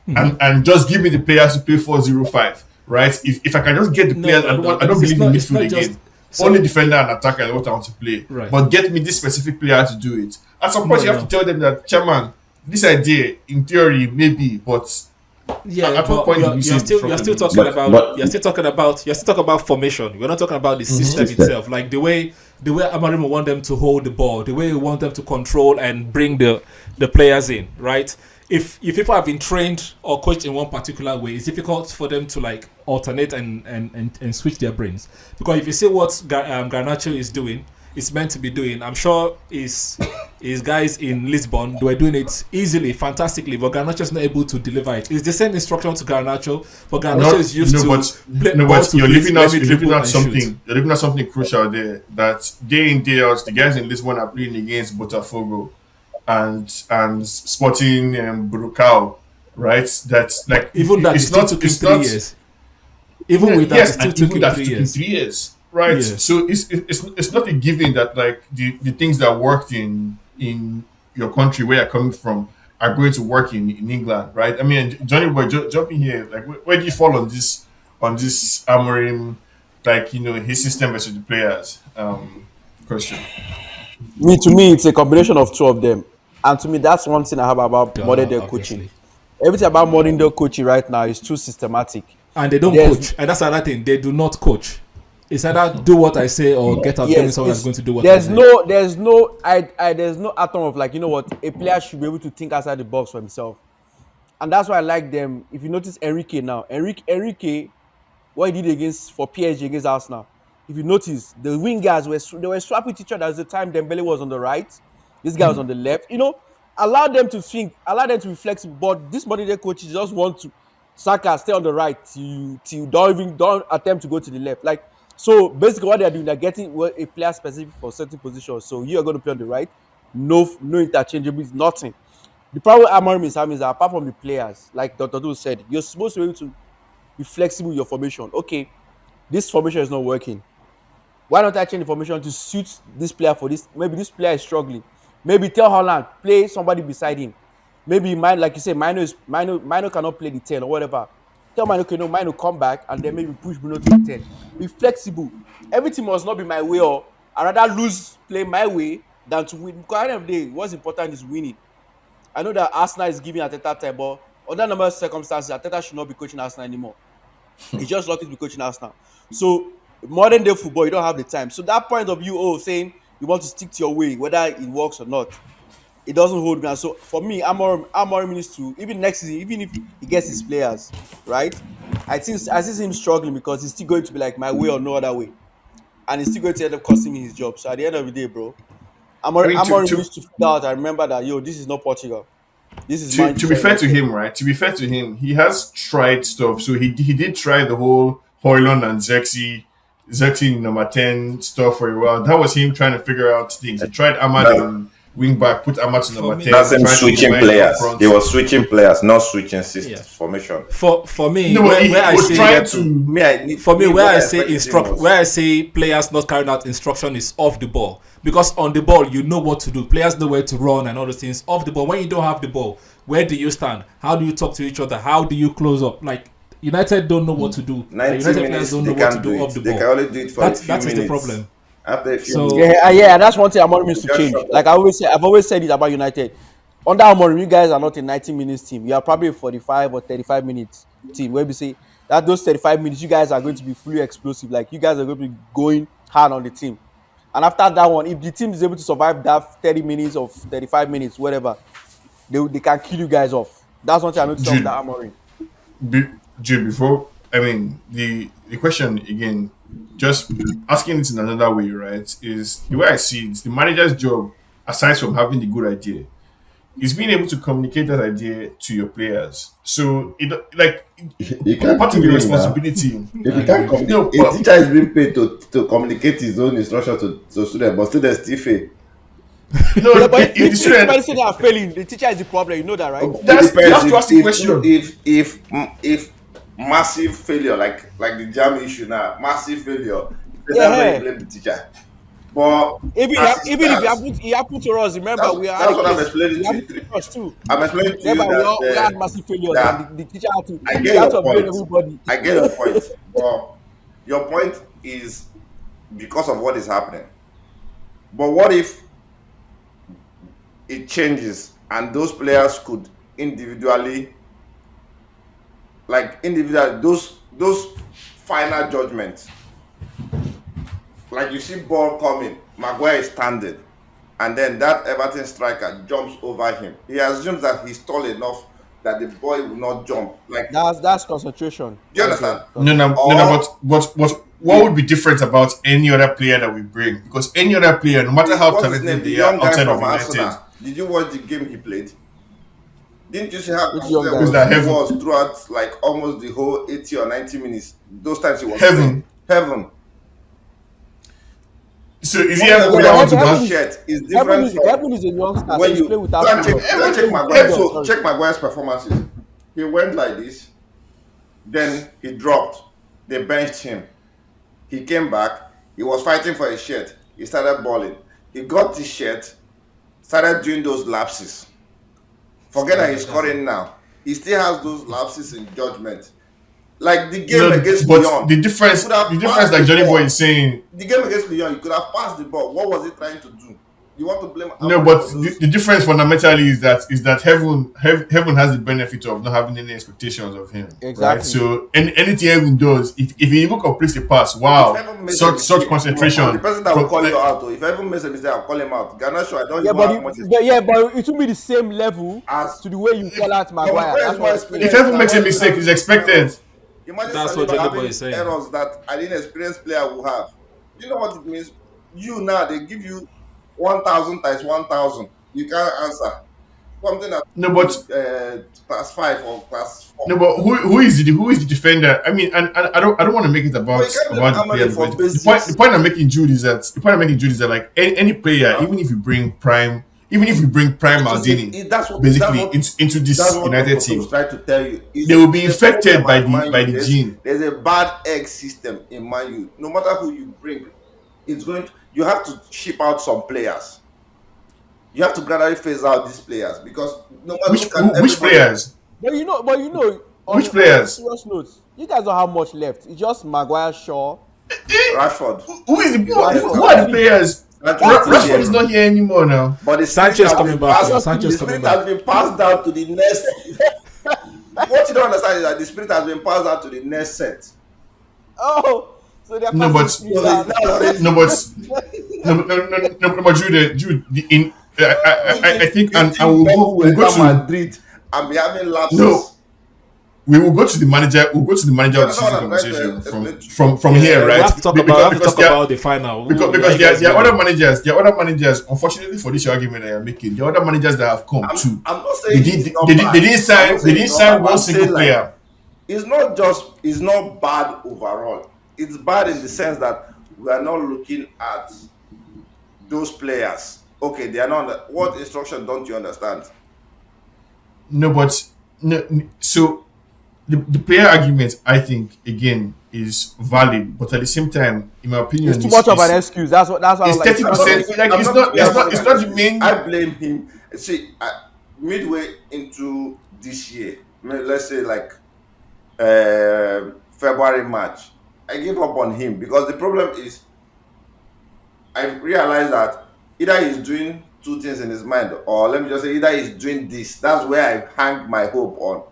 and just give me the players to play 4-0-5, right? If I can just get the players, I don't believe in midfield again. Only defender and attacker is what I want to play. Right. But get me this specific player to do it. At some point, you have to tell them that, chairman, this idea, in theory, maybe, but Yeah, at what but point do we you're see still instruction? talking But- you're still talking about formation. We're not talking about the system itself. Like the way Amorim will want them to hold the ball, the way we want them to control and bring the players in, right? If people have been trained or coached in one particular way, it's difficult for them to like alternate and switch their brains. Because if you see what Garnacho is doing, it's meant to be doing. I'm sure his guys in Lisbon, they were doing it easily, fantastically, but Garnacho's not able to deliver it. It's the same instruction to Garnacho, but Garnacho is used to play no, ball but to you're feet, leaving out let me dribble and shoot. you're leaving out something crucial there. That day in day out, the guys in Lisbon are playing against Botafogo and Sporting Brucal, right? That's like Even that, it's it still not took him it's 3 not years. Even with that, yes, it still and took even him that 3 took him years. 3 years, right? Yeah. So it's not a given that like the things that worked in your country where you're coming from are going to work in England, right? I mean, Johnny Boy, jump in here. Like, where do you fall on this Amorim, like, you know, his system versus the players question? To me, it's a combination of two of them. And to me, that's one thing I have about modern day Obviously. coaching. Everything about modern day coaching right now is too systematic. And they don't There's- coach. And that's another thing. They do not coach. It's either do what I say or get out. Tell me someone that's going to do what I say. there's no atom of like, you know what, a player should be able to think outside the box for himself. And that's why I like them. If you notice Enrique now, Enrique, what he did for PSG against Arsenal, if you notice, the wingers were swapping each other. At the time Dembele was on the right, this guy was on the left. You know, allow them to think, allow them to be flexible. But this modern day coaches just want to Saka stay on the right till don't attempt to go to the left. Like, so basically what they're doing, they're getting a player specific for certain positions. So you are going to play on the right, no interchangeable, nothing. The problem Amorim is having is that apart from the players, like Dr. Du said, you're supposed to be able to be flexible with your formation. Okay, this formation is not working. Why don't I change the formation to suit this player for this? Maybe this player is struggling. Maybe tell Holland play somebody beside him. Maybe mine, like you say, Mino cannot play the 10 or whatever. Tell Mino, okay, no, Mino come back and then maybe push Bruno to the 10. Be flexible. Everything must not be my way, or I rather lose play my way than to win. Because at the end of the day, what's important is winning. I know that Arsenal is giving Arteta time, but under normal circumstances, Arteta should not be coaching Arsenal anymore. He's just lucky to be coaching Arsenal. So modern day football, you don't have the time. So that point of view, saying you want to stick to your way, whether it works or not, it doesn't hold ground. So for me, Amorim needs to, even next season, even if he gets his players right, I see him struggling because he's still going to be like my way or no other way, and he's still going to end up costing me his job. So at the end of the day, bro, I mean, Amorim needs to figure out and remember that this is not Portugal. This is to be fair to him, right? To be fair to him, he has tried stuff. So he did try the whole Højlund and Zexi number 10 stuff for a while. That was him trying to figure out things. He tried Ahmad on wing back, put Ahmad to number 10. That's him switching players. He was switching players, not switching system formation. For me, no, where I was say trying to. where I say players not carrying out instruction is off the ball. Because on the ball, you know what to do. Players know where to run and all those things. Off the ball, when you don't have the ball, where do you stand? How do you talk to each other? How do you close up? Like, United don't know what to do. 90 United minutes, players don't they know what to can't do do off the it. ball. They can only do it for a few that is minutes. the problem. After a few So- minutes. Yeah, that's one thing Amorim needs to change. Like I've always said it about United. Under Amorim, you guys are not a 90 minutes team. You are probably a 45 or 35 minutes team. Where we say that those 35 minutes, you guys are going to be fully explosive. Like you guys are going to be going hard on the team. And after that one, if the team is able to survive that 30 minutes or 35 minutes, whatever, they can kill you guys off. That's one thing I noticed about that Amorim. Before, I mean, the question again, just asking it in another way, right, is the way I see it, the manager's job, aside from having the good idea, is being able to communicate that idea to your players. So, You can't part of do your it responsibility. If you can't communicate, a teacher is being paid to communicate his own instruction to students, but students still fail. No, Yeah, but if the if student, somebody say they are failing, the teacher is the problem. You know that, right? It That's- depends you have to ask the question. If massive failure, like the jam issue now, massive failure, Yeah. that's when you blame the teacher. But Even as it if stands, it happened to us, remember we are. that's what I'm explaining to you. us too. I'm explaining to you Remember, we that had massive failures, that- and the teacher had to. I he get had your to blame point. everybody. I get your point. But your point is because of what is happening. But what if it changes and those players could individually those final judgments, like you see ball coming, Maguire is standing, and then that Everton striker jumps over him. He assumes that he's tall enough that the boy will not jump. Like, That's concentration. do you understand? no, but what would be different about any other player that we bring? Because any other player, no matter how What's his talented name? The they are young guy outside of from United, Arsenal. Did you watch the game he played? Didn't you see how Which young guy? Who's that, he Heaven? was throughout like almost the whole 80 or 90 minutes? Those times he was Heaven. playing. Heaven. so is he What ever the going to want to Heaven back? is- shirt is different from Heaven is a youngster. when He's you playing with go and Arsenal. check Maguire. So check Maguire's performances. He went like this, then he dropped. They benched him. He came back. He was fighting for his shirt. He started balling. He got his shirt, started doing those lapses. Forget that he's scoring now. He still has those lapses in judgment. Like the game No, against but Lyon. the difference, like Johnny Boy is saying, The game against Lyon, you could have passed the ball. What was he trying to do? You want to blame? no, Amorim but for those- the difference fundamentally is that Heaven has the benefit of not having any expectations of him. Exactly. Right? So anything Heaven does, if he even completes the pass, wow, If Heaven makes a such mistake, concentration. the person that will call Like, you out, though, if Evan makes a mistake, I'll call him out. Garnacho, I don't Yeah, even have much but it will be the same level As- to the way you call out Maguire. Maguire That's is what more I'm saying. if Heaven makes a mistake, it's expected. Imagine That's Saliba what Johnny having Boy is saying. errors that an inexperienced player will have. You know what it means? You now, they give you 1,000 times 1,000. You can't answer. Something that No, but class 5 or class 4. No, but who is the defender? I mean, and I don't want to make it about Well, you can't the blame player. Amorim for But basics. the point I'm making, Jude, is that like any player, even if you bring prime even if we bring Prime That's Maldini basically into this that's what United Dr. team, Toves tried to tell you. they will be infected by Man U. the gene. There's a bad egg system in Man U. No matter who you bring, you have to ship out some players. You have to gradually phase out these players because no matter Which players? But you know, Which players? Serious notes. You guys don't have much left. It's just Maguire, Shaw. Rashford. Who are the players? Rashford is not here anymore now. But the Sanchez coming back. The spirit has been passed down to the next. What you don't understand is that the spirit has been passed down to the next set. Oh, so they're No, but Jude. I think, and we'll go to Madrid and be having lapses. No, we will go to the manager. We'll go to the manager of the season conversation from here, right? We have to talk about the final because there are other managers. There are other managers. Unfortunately for this argument I am making, there are other managers that have come too. I'm not saying they didn't sign one single player. It's not bad overall. It's bad in the sense that we are not looking at those players. Okay, they are not. What instruction don't you understand? No, but no. So the player argument, I think, again, is valid, but at the same time, in my opinion, it's too much of an excuse. That's what. It's 30%. Like it's not the main. I blame him. See, midway into this year, let's say like February, March, I gave up on him because the problem is I realized that either he's doing two things in his mind, or let me just say either he's doing this. That's where I hang my hope on.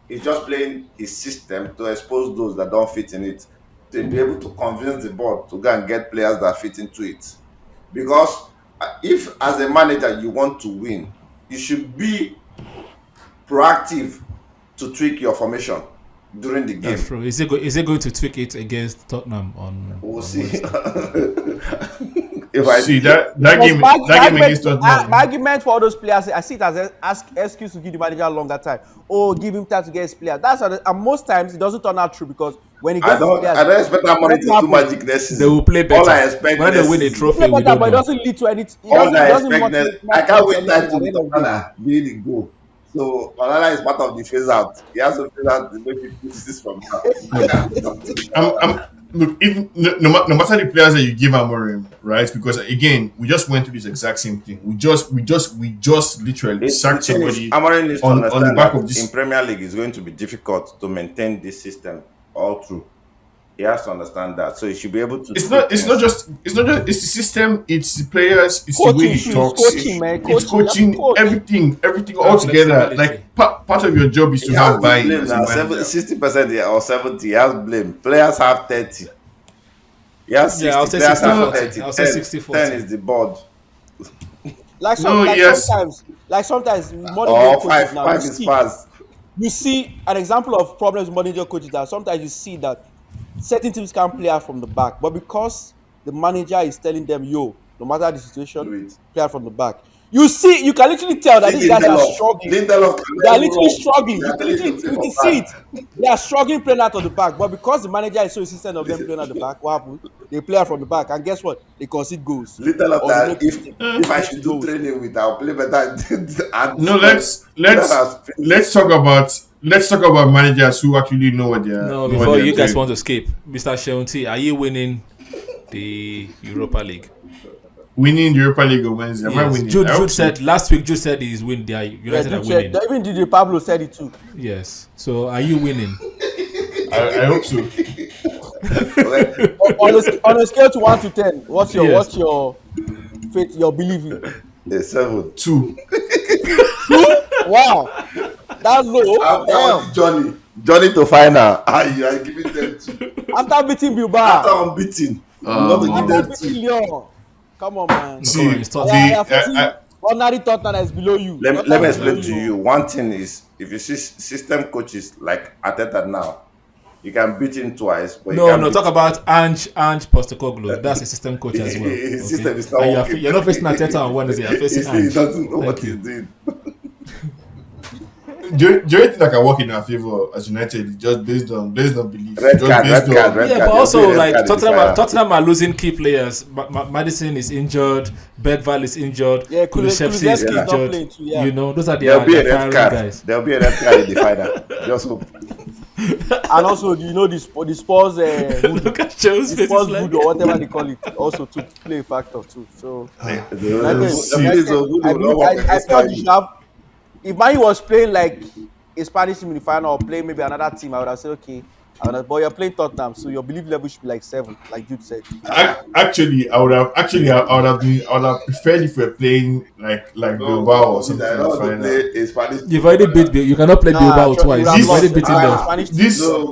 He's just playing his system to expose those that don't fit in it, to be able to convince the board to go and get players that fit into it. Because if as a manager you want to win, you should be proactive to tweak your formation during the game. That's true. Is it going to tweak it against Tottenham on? We'll see. If I see that game against Tottenham. My argument for all those players, I see it as an excuse to give the manager a longer time. Oh, give him time to get his player. And most times it doesn't turn out true because when he gets I don't expect that money to do magic next season. They will play better. All I expect when they win a trophy, we don't but it know. doesn't lead to anything. All I expect I can't wait that to Onana being the goal. So Onana is part of the phase out. He has to phase out the way people see this from now. Look, no matter the players that you give Amorim, right? Because again, we just went through this exact same thing. We just literally sacked somebody Amorim needs to on the back of this. In Premier League, it's going to be difficult to maintain this system all through. He has to understand that, so he should be able to. It's not just the system. It's the players. It's coaching, the way he talks. It's coaching. Everything all together. Like part of your job is to have buy-in. 60% or 70%. He has blame. Players have 30. Yes, yeah, I'll say 60-40. I'll say 60-40. 10 is the board. Sometimes or five is fast. You see an example of problems with manager coaches that sometimes you see that certain teams can't play out from the back, but because the manager is telling them, yo, no matter the situation, play out from the back. You can literally tell that these guys are struggling. They are literally struggling. You can see it. They are struggling playing out of the back, but because the manager is so insistent of them playing out the back, what happens? They play out from the back, and guess what? They concede goals. Little of that. If I should do training with, I'll play better. No, let's talk about managers who actually know what they're. No, before you guys want to skip, Mr. Sheunti, are you winning the Europa League? Winning the Europa League on Wednesday. Am I winning? Jude said last week. Jude said he's winning. United are winning. Even DJ Pablo said it too. Yes. So are you winning? I hope so. on a scale to 1 to 10, what's your faith? Your belief? 7. 2. Wow, that's low. Johnny to final. You are giving them 2. After beating Bilbao. After unbeaten. After beating Lyon. Come on, man. See, ordinary Tottenham is below you. Let me explain to you. One thing is, if you see system coaches like Arteta now, you can beat him twice. But Talk about Ange Postecoglou. That's a system coach as well. His system is not you're not facing Arteta on Wednesday. You're facing Ange. He doesn't know what he's doing. do you think that can work in our favor as United just based on belief? Red Just card, based red card, on red Yeah, card. but There'll also be a red like card in the final. Tottenham are losing key players. Madison is injured. Bedval is injured. Yeah, Kulusevski is Kulusevski is not injured. playing too, yeah. You know, those are There'll be a their red firing card. guys. There'll be a red card in the final. Just hope. And also, you know, the Spurs, voodoo, Look at Joe's the face. Spurs It's like, voodoo, or whatever they call it, also to play a factor too. So I felt you should have. If Man U was playing like a Spanish team in the final or playing maybe another team, I would have said okay. But you're playing Tottenham, so your belief level should be like 7, like Jude said. Actually, I would have preferred if we're playing like Bilbao or something in the final. you've already beat. You cannot play Bilbao twice. You've already beaten them.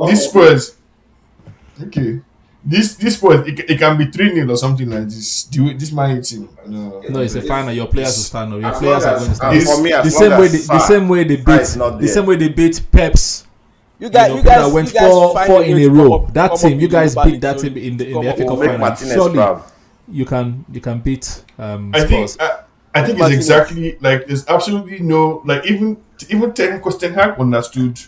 This Spurs, okay. This Spurs, it can be 3-0 or something like this. This Man U team, no, It's a final. Your players will stand up. Your As players long are as- going to stand as up. for me, as The long same way, as the Sarr- same way they Sarr is beat, not the there. same way they beat Peps. You guys, You know, you guys that went you guys four find four a in way a to row. come up- That come team, up you with guys Europa beat League, that so team in the come FA up Cup We'll with- make final. Martinez Surely proud. you can beat I think Spurs. I think it's Martinez. exactly like there's absolutely no like even Ten Hag understood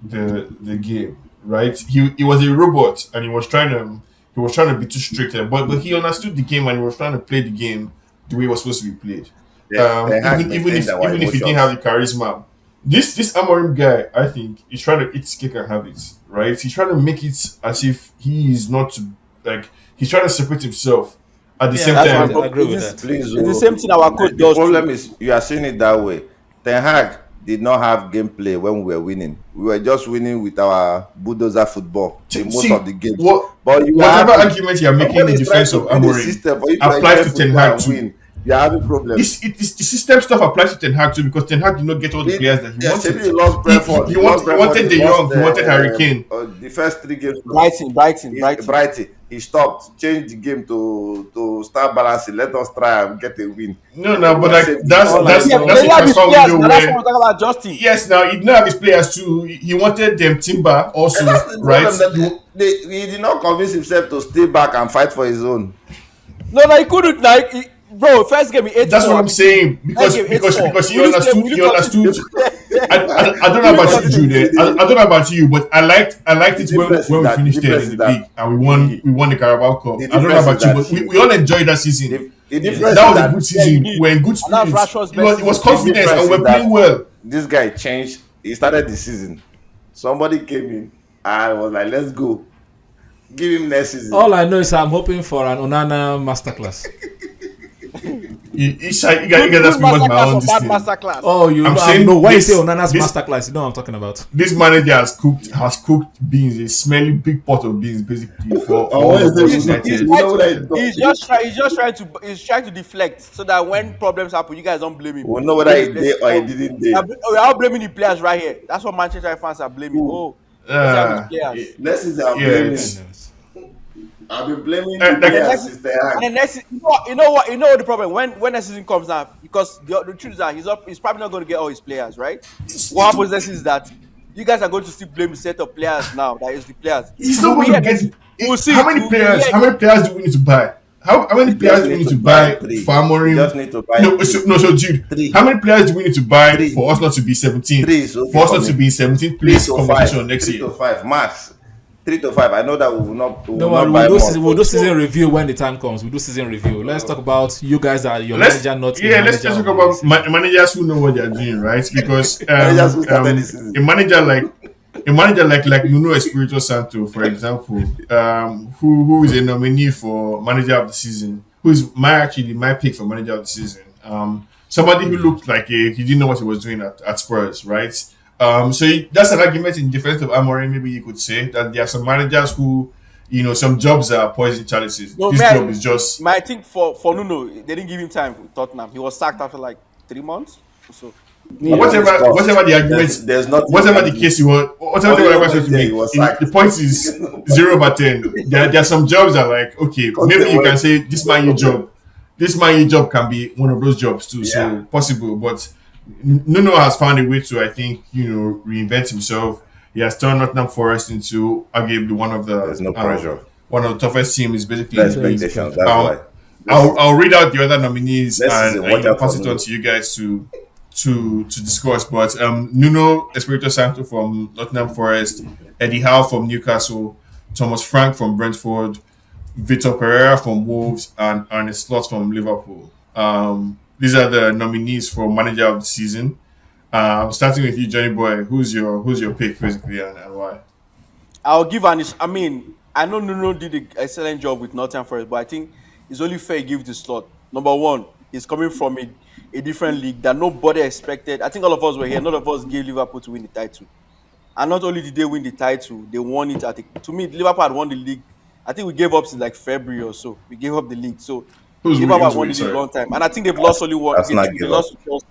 the game, right? He was a robot and he was trying to be too strict, but he understood the game and he was trying to play the game the way it was supposed to be played. Ten Hag Even maintained our if he didn't have the charisma, this Amorim guy, I think, is trying to eat his cake and have it, right? He's trying to make it as if he is not like he's trying to separate himself at the same that's time. why I agree with It's that. Please, the same thing our coach the does. problem is you are seeing it that way. Ten Hag did not have gameplay when we were winning. We were just winning with our bulldozer football in most See, of the games. what- But you whatever have to- argument you're making in somebody is defense trying of to build a Amorim system for you to applies enjoy to Ten football Hag and too. win. You are having problems. The system stuff applies to Ten Hag too because Ten Hag did not get all the players that he Yes, wanted. he lost Brentford. He wanted De Jong, he wanted Harry Kane. The first 3 games. Brighton. He stopped, changed the game to start balancing. Let us try and get a win. No, but like that's All I that's know- that's a They have his transfer players, window now that's what where I'm talking about. Justin. yes, now he didn't have his players too. He wanted them Timber also, And that's the right? problem that he did not convince himself to stay back and fight for his own. No, he couldn't. Bro, first game he 8. That's what I'm saying because he understood. I don't know about you, Jude. I don't know about you, but I liked it when we finished there in the league and we won the Carabao Cup. I don't know about you, but we all enjoyed that season. The difference That is was a good season. you did. We're in good And that's spirits. Rashford's It was best confidence season. and we're playing well. This guy changed. He started the season. Somebody came in. I was like, let's go. Give him next season. All I know is I'm hoping for an Onana masterclass. You guys ask me what's my own this thing. Masterclass. Oh, you I'm know, saying no. Why you this- say Onana's this- masterclass? You know what I'm talking about. This manager has cooked beans, a smelly big pot of beans, basically for all what of is us it? United. You know what I do? He's just trying to deflect so that when problems happen, you guys don't blame him. We'll know whether he did or he didn't did. We're all blaming the players right here. That's what Manchester fans are blaming. Oh, these are the players. Next season, I'm Yeah, blaming. it's- I've been blaming Like- the players next- since Ten Hag. And then next, you know what the problem when the season comes now, because the truth is that he's probably not going to get all his players right. What happens next is that you guys are going to still blame the set of players now. That is the players. He's not going to get. We'll see. How many players do we need to buy? How many players do we need to buy for You Amorim? just need to buy So Jude, 3. how many players do we need to buy 3. for us not to be 17? 3 is okay For us for not to me. be 17th 3 place to competition 5. next 3 year. to 5 max. 3 to 5. I know that we will not. We will No, not buy more. we'll do season review when the time comes. We'll do season review. Let's talk about you guys that are your manager, not the Let's manager talk of about the managers who know what they're doing, right? Because Managers who started the season. a manager like Nuno Espirito Santo, for example, who is a nominee for manager of the season, who is my pick for manager of the season. Somebody who looked like he didn't know what he was doing at Spurs, right? That's an argument in defense of Amorim. Maybe you could say that there are some managers who, some jobs are poison chalices. No, This man, job is just. I think for Nuno, they didn't give him time with Tottenham. He was sacked after like 3 months. So Whatever the argument, There's nothing. whatever the case you want, whatever the argument to make, the point is 0/10. There are some jobs that are like, okay, maybe you can say this Man U job can be one of those jobs too, so possible. But Nuno has found a way to, I think, reinvent himself. He has turned Nottingham Forest into arguably one of the There's no pressure. One of the toughest teams, basically. The expectations. That's why. I'll read out the other nominees Next and season, watch out pass for it Nuno. on to you guys to to discuss. But Nuno Espirito Santo from Nottingham Forest, Eddie Howe from Newcastle, Thomas Frank from Brentford, Vitor Pereira from Wolves, and Arne Slot from Liverpool. These are the nominees for Manager of the Season. Starting with you, Johnny Boy. Who's your pick basically, and why? I'll give an. I mean, I know Nuno did an excellent job with Nottingham Forest, but I think it's only fair he give the slot. Number one, he's coming from a different league that nobody expected. I think all of us were here. None of us gave Liverpool to win the title. And not only did they win the title, they won it to me, Liverpool had won the league. I think we gave up since like February or so. We gave up the league. So Liverpool had won the league a long time. And I think they've lost only one. They lost to Chelsea.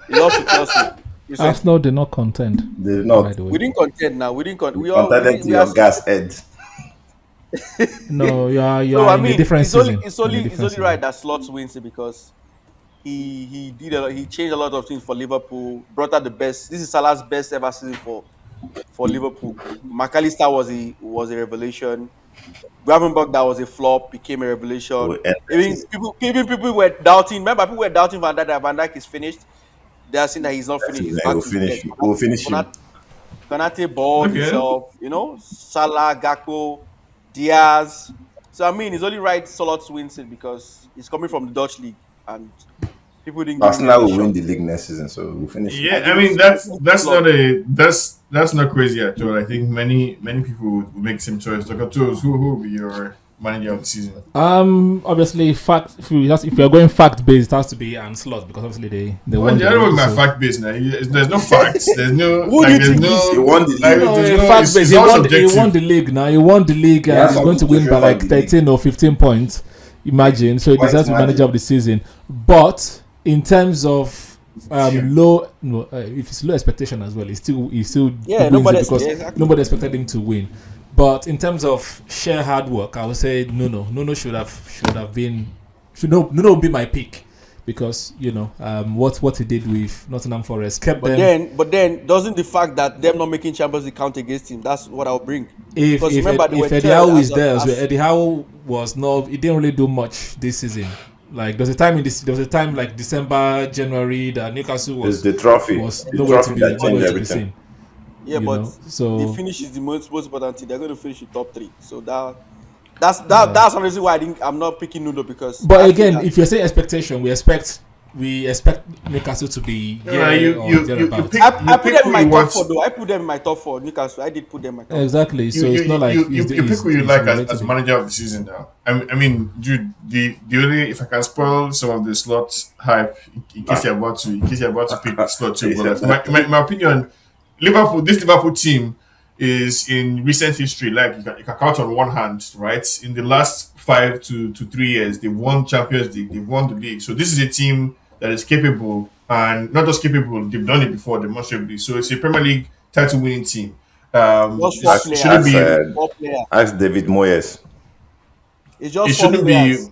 They lost to Chelsea. Arsenal did not contend. They did not. By the way. We didn't contend now. We didn't We contended to your gas head. No, you're No, I in mean, a different season. it's only right that Slots wins it because he did he changed a lot of things for Liverpool, brought out the best. This is Salah's best ever season for Liverpool. McAllister was a revelation. Gravenberch, that was a flop, became a revelation. Even people were doubting. Remember, people were doubting Van Dijk. That Van Dijk is finished. They are saying that he's not finished. We'll finish him. Konate ball himself. Salah, Gakpo, Diaz. So I mean, it's only right Solot wins it because he's coming from the Dutch league and people didn't. Arsenal will win the league next season, so we'll finish. Yeah, I mean that's not crazy at all. I think many people would make the same choice. Dr. Toves, who will be your manager of the season? Obviously, fact. If you're going fact based, it has to be Arne Slot because obviously they won. I don't know fact based now. There's no facts. There's no. He won the league. Fact based. He won the league now. He won the league and he's going to win by like 13 or 15 points. Imagine. So he deserves to be manager of the season. But in terms of if it's low expectation as well, he still wins it because nobody expected him to win. But in terms of sheer hard work, I would say Nuno should be my pick because what he did with Nottingham Forest kept them. But then doesn't the fact that them not making Champions League count against him? That's what I'll bring. If Eddie Howe is there, Eddie Howe was not. He didn't really do much this season. Like there was a time like December, January that Newcastle was the trophy. Was nowhere to be, that changed everything. Yeah, but so the finish is the most important thing. They're going to finish in top 3. So that's the reason why I'm not picking Nuno because. But again, if you're saying expectation, we expect Newcastle to be I put them in my top 4 though. I put them in my top 4. Newcastle, I did put them in my top 4. Exactly. So it's not like you pick who you like as manager of the season now. I mean, Jude, the only if I can spoil some of the slots hype in case you're about to pick the slot too. But in my opinion, this Liverpool team is in recent history, like you can count on one hand, right? In the last 5 to 3 years, they've won Champions League, they've won the league. So this is a team that is capable, and not just capable, they've done it before demonstrably. So it's a Premier League title winning team. Ask David Moyes. It's just it shouldn't be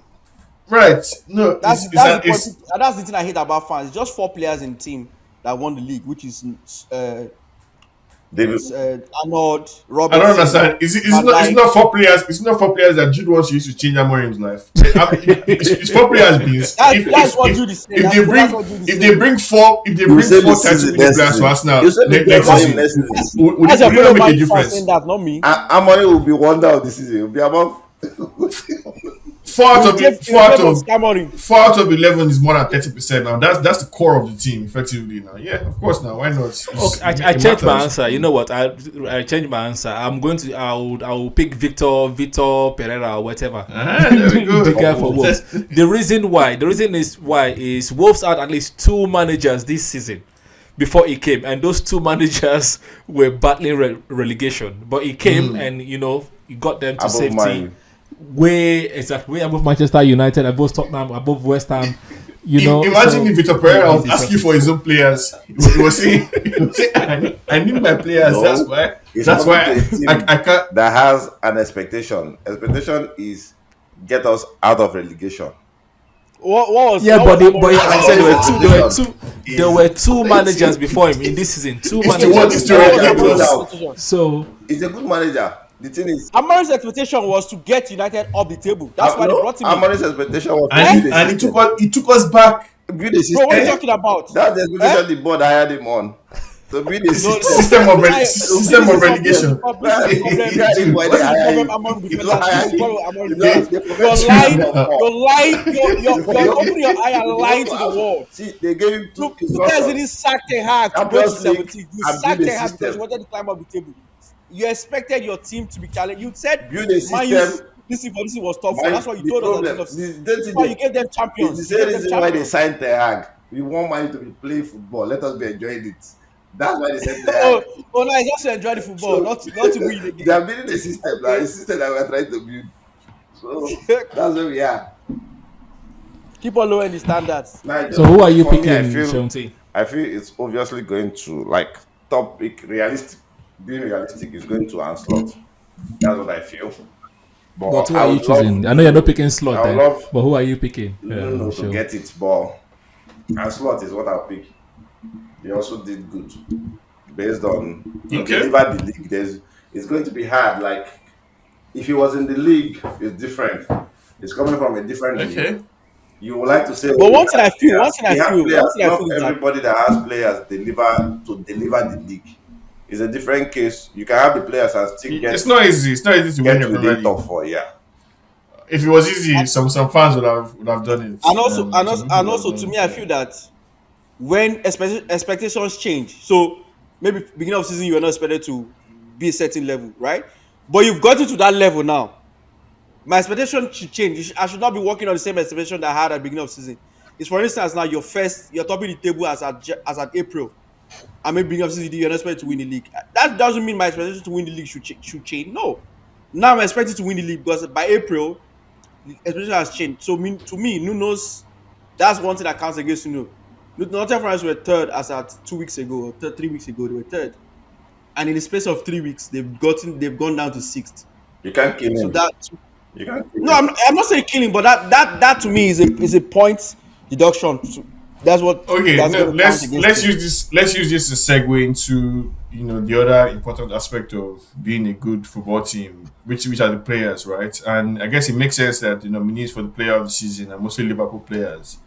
right. No, that's the thing I hate about fans. It's just 4 players in the team that won the league, which is Arnold, Robertson. I don't understand. It's not 4 players. It's not 4 players that Jude wants to use to change Amorim's life. It's 4 players, beans. If they bring 4 title players to Arsenal next season, would it make a difference? Not me. Amorim will be wonder of the season. It will be about 4 out of 11 is more than 30% now. That's the core of the team, effectively now. Yeah, of course now. Why not? Okay, I changed my answer. You know what? I changed my answer. I will pick Vitor Pereira or whatever. There we go. The guy for Wolves. The reason is Wolves had at least 2 managers this season before he came, and those 2 managers were battling relegation. But he came and he got them to above safety. Way above Manchester United, above Tottenham, above West Ham. Imagine if Vitor Pereira was asking for his own players. He was saying, I need my players. No, that's why I can't. That has an expectation. Expectation is get us out of relegation. I said there were two managers before him in this season. 2 managers. So he's a good manager. The thing is, Amorim's expectation was to get United up the table. That's why they brought him. Amorim's expectation was, and he took us back build a Bro, what are you system. talking about? That's the expectation the board hired him on. So build a No, system. no. System of relegation. This is the problem. You can't even why they This is the hire problem you. among You don't defenders. This hire is the him. problem among You don't, defenders. they forget You're to hire lying. them more. You're lying. You're opening your eye and If you want lying to to the have, world. see, they gave him two You guys instructions. didn't sack Ten Hag to go to Champions League 17th. You and build sacked a Ten Hag because you system. wanted to climb up the table. You expected your team to be challenged. You said Build a Man system. this was tough for. That's what you The told us at the problem, end of the season. don't That's why you gave them it's the champions. You same gave them reason why they champions. signed Ten Hag. We want money to be playing football. Let us be enjoying it. That's why they signed Ten Oh, Hag. no, it's just to enjoy the football, So not to win the they are game. building a system now, Okay. a system that we are trying to build. So that's where we are. Keep on lowering the standards. Like, So who are you for me, picking, 17? I feel it's obviously going to like top pick realistic. Being realistic is going to Anslot. That's what I feel. But who I are you would love choosing? I know you're not picking Slot I would then, love but who are you picking? Nuno to get it, but Anslot is what I'll pick. They also did good based on he Okay. delivered the league. It's going to be hard. Like if he was in the league, it's different. It's coming from a different league. Okay. You would like to say, But one thing I feel we have players. Not is that everybody that has players deliver the league. It's a different case. You can have the players and still It's not easy. It's not easy to win get the Premier within top League. 4. Yeah, If it was easy, some fans would have done it. and also Some people would have to done me, it, I yeah. feel that when expectations change, so maybe beginning of season you were not expected to be a certain level, right? But you've gotten to that level now. My expectation should change. I should not be working on the same expectation that I had at the beginning of season. It's for instance now you're topping the table as at April. I mean, beginning of season you're not expected to win the league. That doesn't mean my expectation to win the league should change. No, now I'm expected to win the league because by April the expectation has changed. So to me, Nuno's that's one thing that counts against Nuno. Nottingham Forest were third as at 2 weeks ago or 3 weeks ago. They were third, and in the space of 3 weeks, they've gone down to sixth. you can't kill So him. that You can't kill no, him. I'm not saying killing, but that to me is a point deduction. That's what Okay, that's no, going to count against let's him. use this. Let's use this to segue into the other important aspect of being a good football team, which are the players, right? And I guess it makes sense that the nominees for the player of the season are mostly Liverpool players.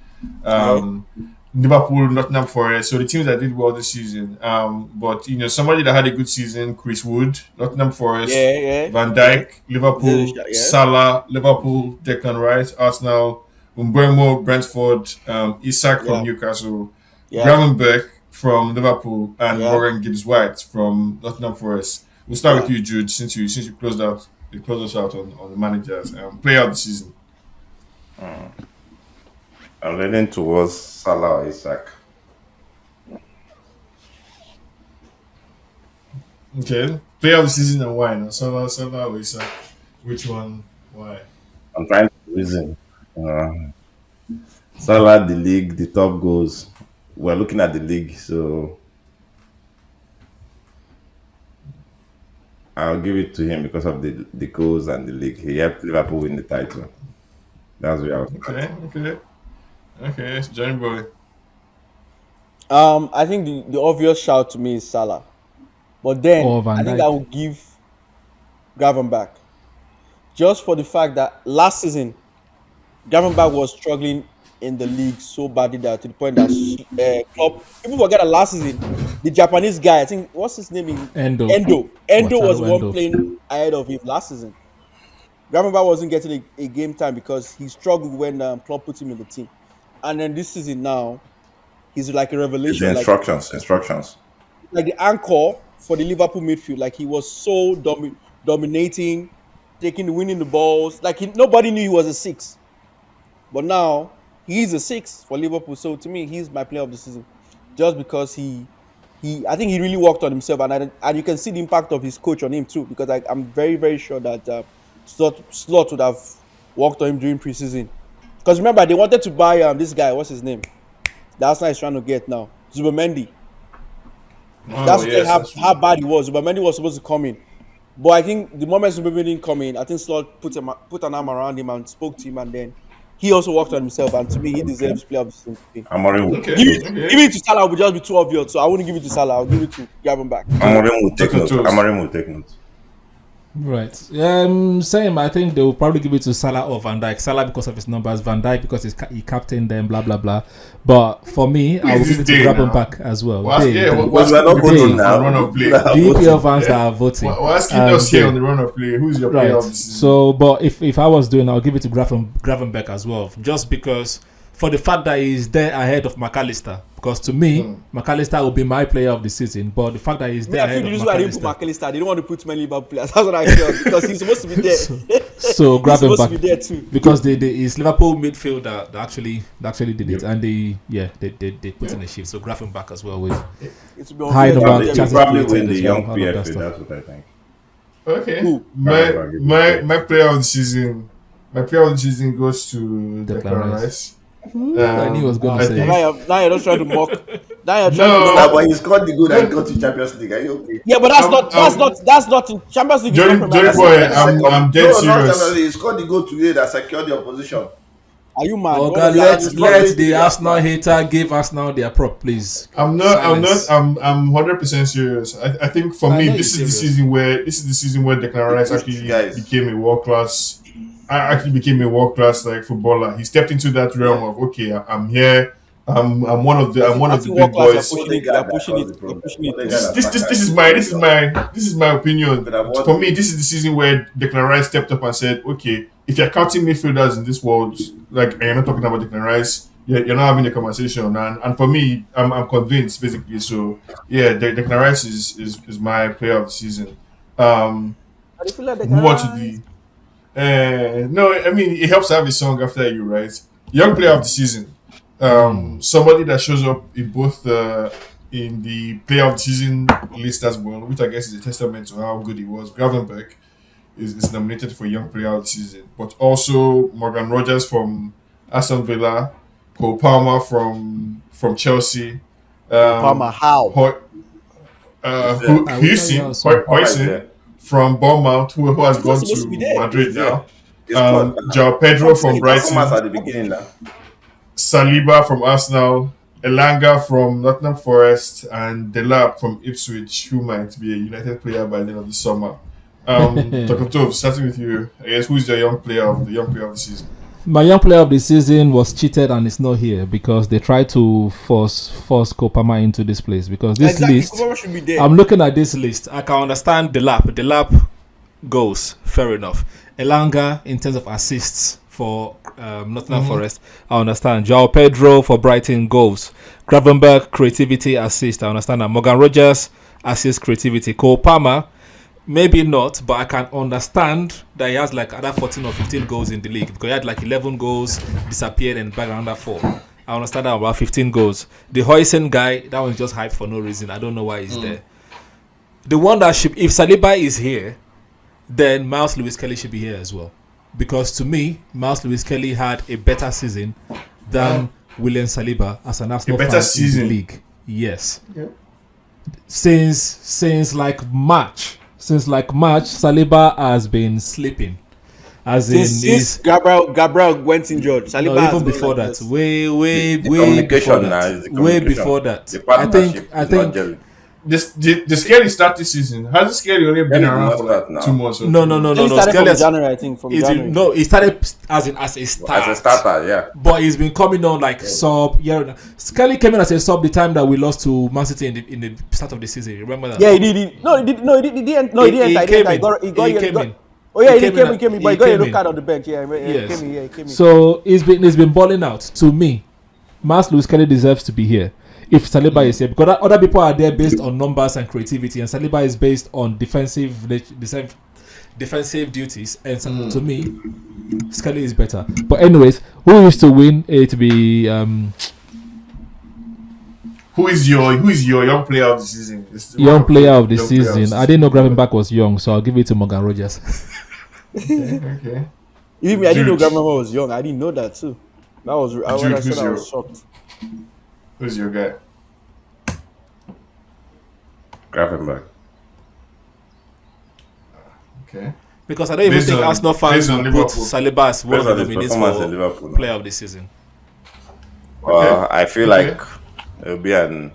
Liverpool, Nottingham Forest, so the teams that did well this season. But somebody that had a good season, Chris Wood, Nottingham Forest, Yeah. Van Dijk, Liverpool, Yeah. Salah, Liverpool, Declan Rice, Arsenal, Umbremo, Brentford, Isak from Yeah. Newcastle, Yeah. Gravenberch from Liverpool, and Yeah. Morgan Gibbs-White from Nottingham Forest. We'll start with Yeah. you, Jude, since you closed us out on the managers. Player of the season. I'm leaning towards Salah or Isak. Okay. Player of the season and why? No? Salah or Isak? Which one? Why? I'm trying to reason. Salah, the league, the top goals. We're looking at the league, so I'll give it to him because of the goals and the league. He helped Liverpool win the title. That's where I was. Okay. Johnny Boy. I think the obvious shout to me is Salah, but then Or Van I think Dijk. I will give Gravenberch just for the fact that last season Gravenberch was struggling in the league so badly that to the point that Klopp, people forget that last season the Japanese guy, I think what's his name in Endo. Endo was the one Endo. playing ahead of him last season. Gravenberch wasn't getting a game time because he struggled when Klopp put him in the team, and then this season now he's like a The revelation, instructions. like the anchor for the Liverpool midfield. Like he was so dominating, winning the balls. Like nobody knew he was a 6, but now he's a 6 for Liverpool. So to me, he's my player of the season, just because I think he really worked on himself, and you can see the impact of his coach on him too. Because I'm very very sure that Slot would have worked on him during preseason. Because remember they wanted to buy this guy. What's his name? That's not he's trying to get now. Zubimendi. That's how bad he was. Zubimendi was supposed to come in, but I think the moment Zubimendi didn't come in, I think Slot put an arm around him and spoke to him, and then he also worked on himself. And to me, he deserves player of the season. Amorim will Okay. take note. Give it to Salah would just be too obvious, so I wouldn't give it to Salah. I'll give it to Gravenberch. Amorim will take note. Toves. Amorim will take note. Right. Same. I think they will probably give it to Salah or Van Dijk. Salah because of his numbers, Van Dijk because he captained them, blah blah blah. But for me, I will give it to Gravenberch as well. Well, They, yeah, the, Because we are not voting now. run of play. People are the voting. EPL fans that are voting. We're asking us here on the run of play. Who's your player of the season? So, but if I was doing, I'll give it to Gravenberch as well, just because for the fact that he's there ahead of McAllister. Because to me, McAllister will be my player of the season. But the fact that he's there I feel ahead the of reason why I didn't put McAllister. McAllister, they don't want to put too many Liverpool players. That's what I feel because he's supposed to be there. So He's supposed to be Gravenberch, there too. because it's Liverpool midfielder that actually did it, and they put in a shift. So Gravenberch as well with It will be high unfair. number He'll chances probably created win the as well, young all of PFA. that stuff. That's what I think. Okay. Who? My player of the season. My player of the season goes to Declan Rice. I knew I was going to say. Now you're just trying to mock. Now you're trying No. to Nah, but he scored the goal and got to Champions League. Are you okay? Yeah, but that's not in Champions League. Johnny is not Premier League. Boy, I'm dead No, serious. not he scored the goal today that secured the opposition. Are you mad? Oh What God, are you- let the Arsenal hater give Arsenal their prop, please. I'm 100% serious. I think for I me, know this you're is the season where Declan Rice actually Guys. became a world class. Actually became a world class like footballer. He stepped into that realm of okay, I'm here. I'm one of the big boys. You're pushing it. This is my opinion. For me, this is the season where Declan Rice stepped up and said, okay, if you're counting midfielders in this world, like, and you're not talking about Declan Rice, you're not having a conversation. And for me, I'm convinced basically. So yeah, Declan Rice is my player of the season. I feel like they Move on to can. the. No, I mean it helps to have a song after you, right? Young player of the season. Somebody that shows up in both in the player of the season list as well, which I guess is a testament to how good he was. Gravenberch is nominated for young player of the season, but also Morgan Rogers from Aston Villa, Cole Palmer from Chelsea, Palmer, how? Huijsen from Bournemouth, who has gone supposed to be to there. Madrid now. He scored. João Pedro from Performance Brighton, at the beginning now. Saliba from Arsenal, Elanga from Nottingham Forest, and Delap from Ipswich, who might be a United player by the end of the summer. Dr. Toves, starting with you, I guess who's your young player of the season? My young player of the season was cheated and is not here because they tried to force Kopama into this place. Because this list, Kopama should be there. I'm looking at this list. I can understand the lap goes, fair enough. Elanga in terms of assists for Nottingham Forest, I understand. João Pedro for Brighton goals. Gravenberch creativity assist, I understand that. Morgan Rogers assist creativity. Cole Palmer maybe not, but I can understand that he has like other 14 or 15 goals in the league because he had like 11 goals, disappeared and back under 4. I understand that about 15 goals. The Huijsen guy, that was just hyped for no reason. I don't know why he's there. The one that should, if Saliba is here, then Miles Lewis-Kelly should be here as well. Because to me, Miles Lewis-Kelly had a better season than William Saliba as an Arsenal fan in the league. Yes. Yeah. Since like March, Saliba has been sleeping. As Since Gabriel went injured. Saliba no, has even been before like that, this. way communication before now that. is the Way communication. before that. The I partnership think is not gelling. The Skelly start this season. Hasn't Skelly only been Skelly around did for not like start now. 2 months? Or no. He started Skelly from has- January, I think. From January. No, he started as a start. As a starter, yeah. But he's been coming on like sub. Yeah, Skelly came in as a sub the time that we lost to Man City in the start of the season. Remember that? Yeah, he did. No, he didn't. No, he didn't. He came in. Oh yeah, he He came came in. But he he got a came yellow in. card on the bench. Yeah, Yes. he came in. So he's been balling out. To me, Miles Lewis-Kelly deserves to be here. If Saliba is here, because other people are there based on numbers and creativity, and Saliba is based on defensive duties. And so, to me, Skelly is better. But anyways, who used to win? It be Who is your young player of the season? young player of the season. I didn't know Gravenberch was young, so I'll give it to Morgan Rogers. Okay. Even me, I didn't know Jude. Grandmama was young. I didn't know that too. That was when I who's said I your- was shocked. Who's your guy? Gravenberch. Okay. Because I don't even Based think on- Arsenal fans based on will put Liverpool. Saliba as one of Based the on his nominees performance in for Liverpool. player of the season. I feel Okay. like it'll be an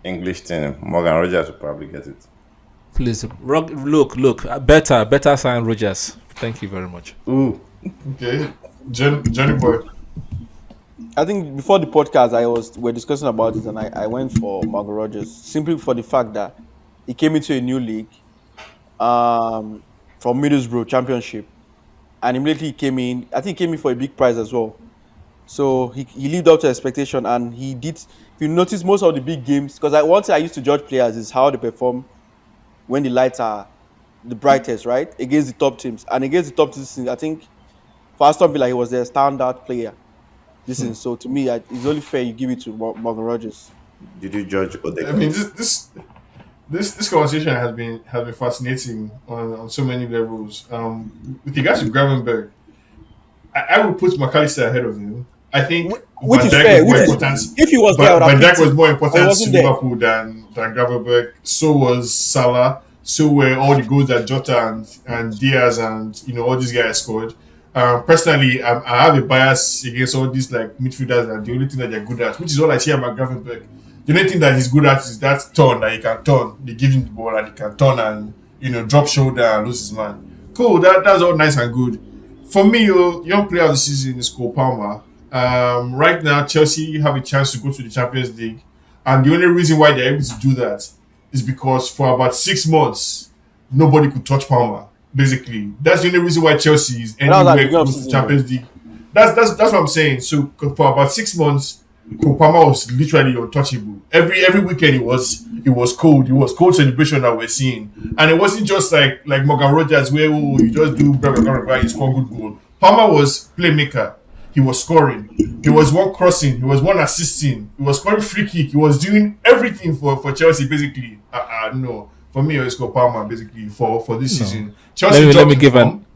English team. Morgan Rogers will probably get it. Please, look. Better sign Rogers. Thank you very much. Ooh. Okay, Johnny boy. I think before the podcast, we're discussing about it, and I went for Margot Rogers simply for the fact that he came into a new league, from Middlesbrough Championship, and immediately he came in. I think he came in for a big prize as well. So he lived up to expectation, and he did. If you notice, most of the big games, because one thing I used to judge players is how they perform when the lights are the brightest, right, against the top teams, and against the top teams, I think for Aston Villa he was their standout player. So to me, it's only fair you give it to Morgan Rogers. Did you judge I Odegaard? mean, this conversation has been fascinating on so many levels. With regards to Gravenberg, I would put McAllister ahead of him. I think Which Van is Dijk fair. was more important. If he was there, I would have Van Dijk picked was him. more I important wasn't to there. Liverpool than Gravenberg. So was Salah. So were all the goals that Jota and Diaz and all these guys scored. Personally, I have a bias against all these like midfielders and the only thing that they're good at, which is all I see about Gravenberg. The only thing that he's good at is that turn that he can turn. They give him the ball and he can turn and drop shoulder and lose his man. Cool, that's all nice and good. For me, young player of the season is Cole Palmer. Right now, Chelsea have a chance to go to the Champions League, and the only reason why they're able to do that is because for about 6 months, nobody could touch Palmer. Basically, that's the only reason why Chelsea is anywhere close to Champions League. That's what I'm saying. So for about 6 months, Cole Palmer was literally untouchable. Every weekend it was cold. It was cold celebration that we're seeing, and it wasn't just like Morgan Rogers where you just do blah blah blah blah, you score good goal. Palmer was playmaker. He was scoring. He was one crossing. He was one assisting. He was scoring free kick. He was doing everything for Chelsea basically. No, for me it's Cole Palmer basically for this season. Chelsea let me give an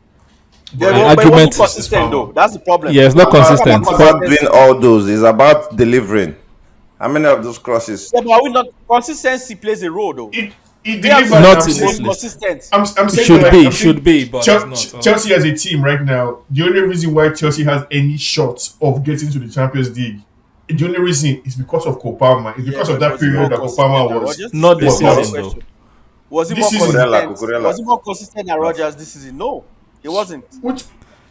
But it argument. wasn't consistent though. That's the problem. Yeah, it's not consistent. Stop doing all those. It's about delivering. How many of those crosses? Yeah, but are we not consistency plays a role though? It They are delivered. not I'm in saying- this list. consistent. I'm saying Should that, be, I'm should saying be, but it's not. Chelsea as a team right now, the only reason why Chelsea has any shot of getting to the Champions League, the only reason is because of Cole Palmer. It's because of that period that Cole Palmer was. Not this was season, though. Was he This more season- consistent? Was he more consistent than Rogers this season? No, he wasn't. What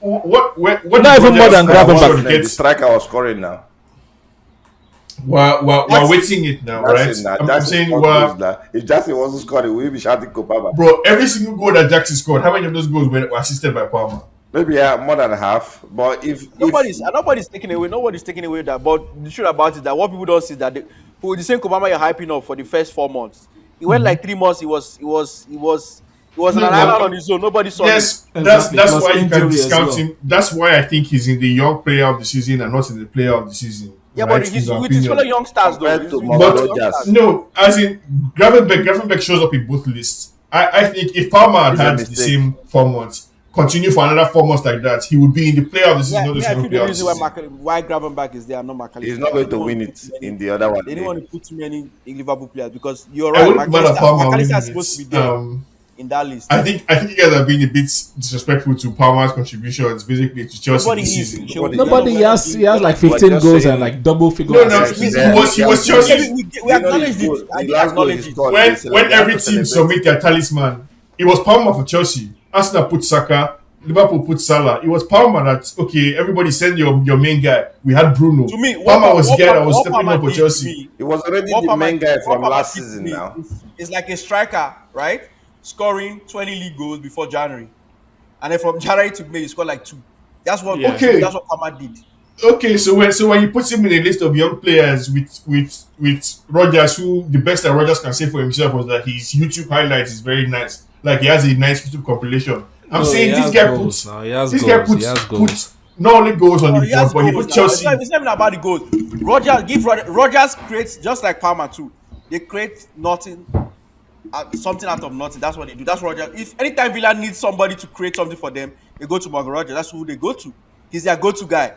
Not did even more Rodgers than score Gravenberg. to get- The striker was scoring now. We're waiting it now, right? That's it now. I'm Jackson saying, scored well, goals now. If Jackson wasn't scoring, we'll be shouting Kopama. bro, every single goal that Jackson scored, how many of those goals were assisted by Palmer? Maybe more than half. But if Nobody's taking away that. But the truth about it that what people don't see is that who the same Obama you're hyping up for the first 4 months. He went like 3 months. He was on an island on his own. Nobody saw him. Yes, Exactly. that's Plus why you can injury as discount well. him. That's why I think he's in the young player of the season and not in the player of the season. Yeah, right? but In he's my with his opinion. fellow youngsters though. Compared He's to with Morgan his fellow Rogers. youngsters. No, as in Gravenberg shows up in both lists. I think if Palmer had It's a had the mistake. same 4 months, continue for another 4 months like that, he would be in the player of the season, Yeah, not the I second feel player the of the reason season. why Gravenberg is there and not McAllister. he's not going to win it in the other one. They didn't want to put too many Liverpool players because you're I right. wouldn't mind a Palmer McAllister winning is supposed to be it. there in that list. I think you guys are being a bit disrespectful to Palmer's contributions, basically to Chelsea Nobody this is. season. Nobody he has like 15 just goals saying- and like double figure No, no, assists. he was Chelsea. We acknowledge it. I did acknowledge it. When every team submit their talisman, it was Palmer for Chelsea. Arsenal put Saka, Liverpool put Salah. It was Palmer that okay, everybody send your main guy. We had Bruno. To me, Palmer was the guy that was what stepping Palmer up for did to Chelsea. me- He was already what the Palmer- main guy what from Palmer last did to season me now. is like a striker, right? Scoring 20 league goals before January. And then from January to May, he scored like 2. That's what Okay. that's what Palmer did. Okay, so when you put him in a list of young players with Rogers, who the best that Rogers can say for himself was that his YouTube highlights is very nice. Like he has a nice YouTube compilation. I'm saying this guy puts not only goals on No, the he has board, but he goals put now. Chelsea. It's not even about the goals. Rogers creates just like Palmer too. They create nothing, something out of nothing. That's what they do. That's Rogers. If anytime Villa needs somebody to create something for them, they go to Morgan Rogers. That's who they go to. He's their go-to guy.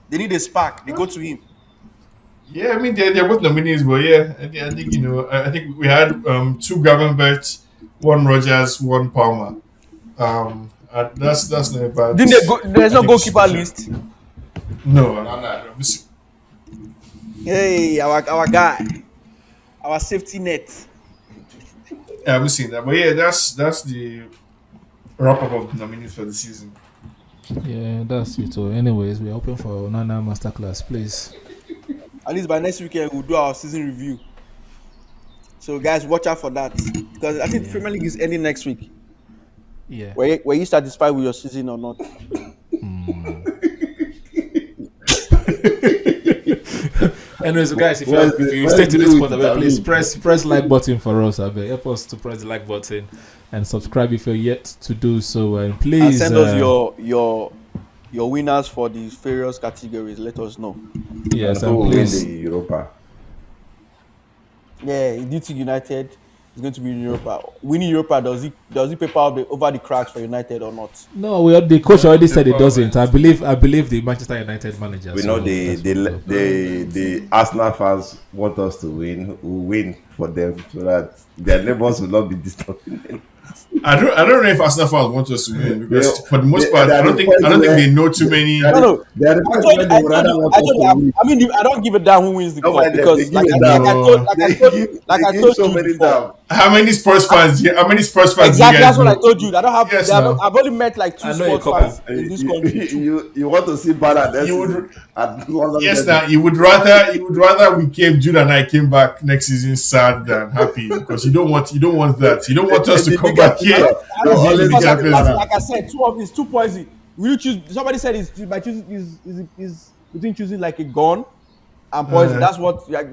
They need a spark. They go to him. Yeah, I mean they're both nominees, but yeah, I think I think we had 2 Gravenberch, 1 Rogers, 1 Palmer. That's not bad. Didn't they go, there's no goalkeeper list. No. Hey, our guy, our safety net. I haven't seen that, but yeah, that's the wrap up of the nominees for the season. Yeah, that's it. So, anyways, we're open for Nana Masterclass, please. At least by next weekend we'll do our season review. So guys, watch out for that because I think the Premier League is ending next week. Yeah. Were you satisfied with your season or not? Anyways, guys, if you stay to this point, please press like button for us. Help us to press the like button and subscribe if you're yet to do so. And please And send us your winners for the various categories. Let us know. Yes, and and who will win please. the Europa? Yeah, DC United is going to be in Europa. Winning Europa, does he paper over the cracks for United or not? No, the coach already said it doesn't. I believe the Manchester United manager. We know the Arsenal fans want us to win. We win for them so that their neighbors will not be disturbing. I don't know if Arsenal fans want us to win because for the most part, they I don't think they know too many. No. I don't give a damn who wins the cup because I told you before. How many Spurs fans? Exactly, that's what I told you. I don't have. Yes, I've only met like 2 Spurs fans in this country. You want to see Bala? Yes, now you would rather we came. Jude and I came back next season sad than happy because you don't want that. You don't want us to come back here. Like I said, 2 points. Will you choose? Somebody said is between choosing like a gun and poison. That's what you are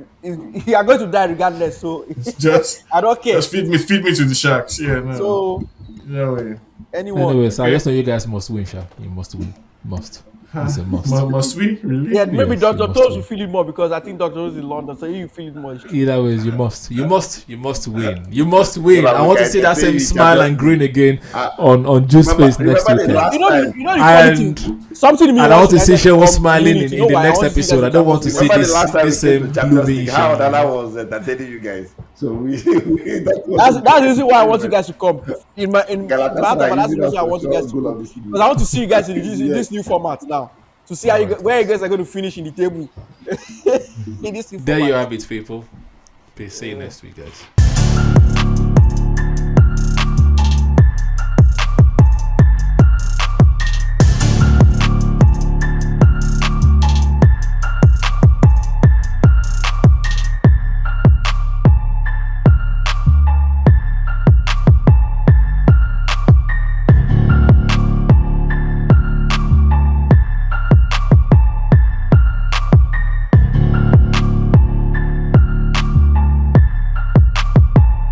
going to die regardless. So just I don't care. Just feed me to the sharks. Yeah. No. So no way. Anyways, I just know you guys must win, Sha. You must win. Must. It's a must. Must we? Really? Yeah, maybe Yes, Dr. Toves will feel it more because I think Dr. Toves is in London, so you feel it more. Either ways, you must win. You must win. So I want to see that same smile and grin again on Jude's face next weekend. You know the funny thing. Something And I want to see Shewa smiling in the next episode. I don't want to see this same gloomy. How Dala was entertaining you guys. So that's the reason why I want you guys to come. That's the reason I want you guys to come. Because I want to see you guys in this new format now. To see where you guys are going to finish in the table. In this new There format. you have it, people. Peace. See you next week, guys.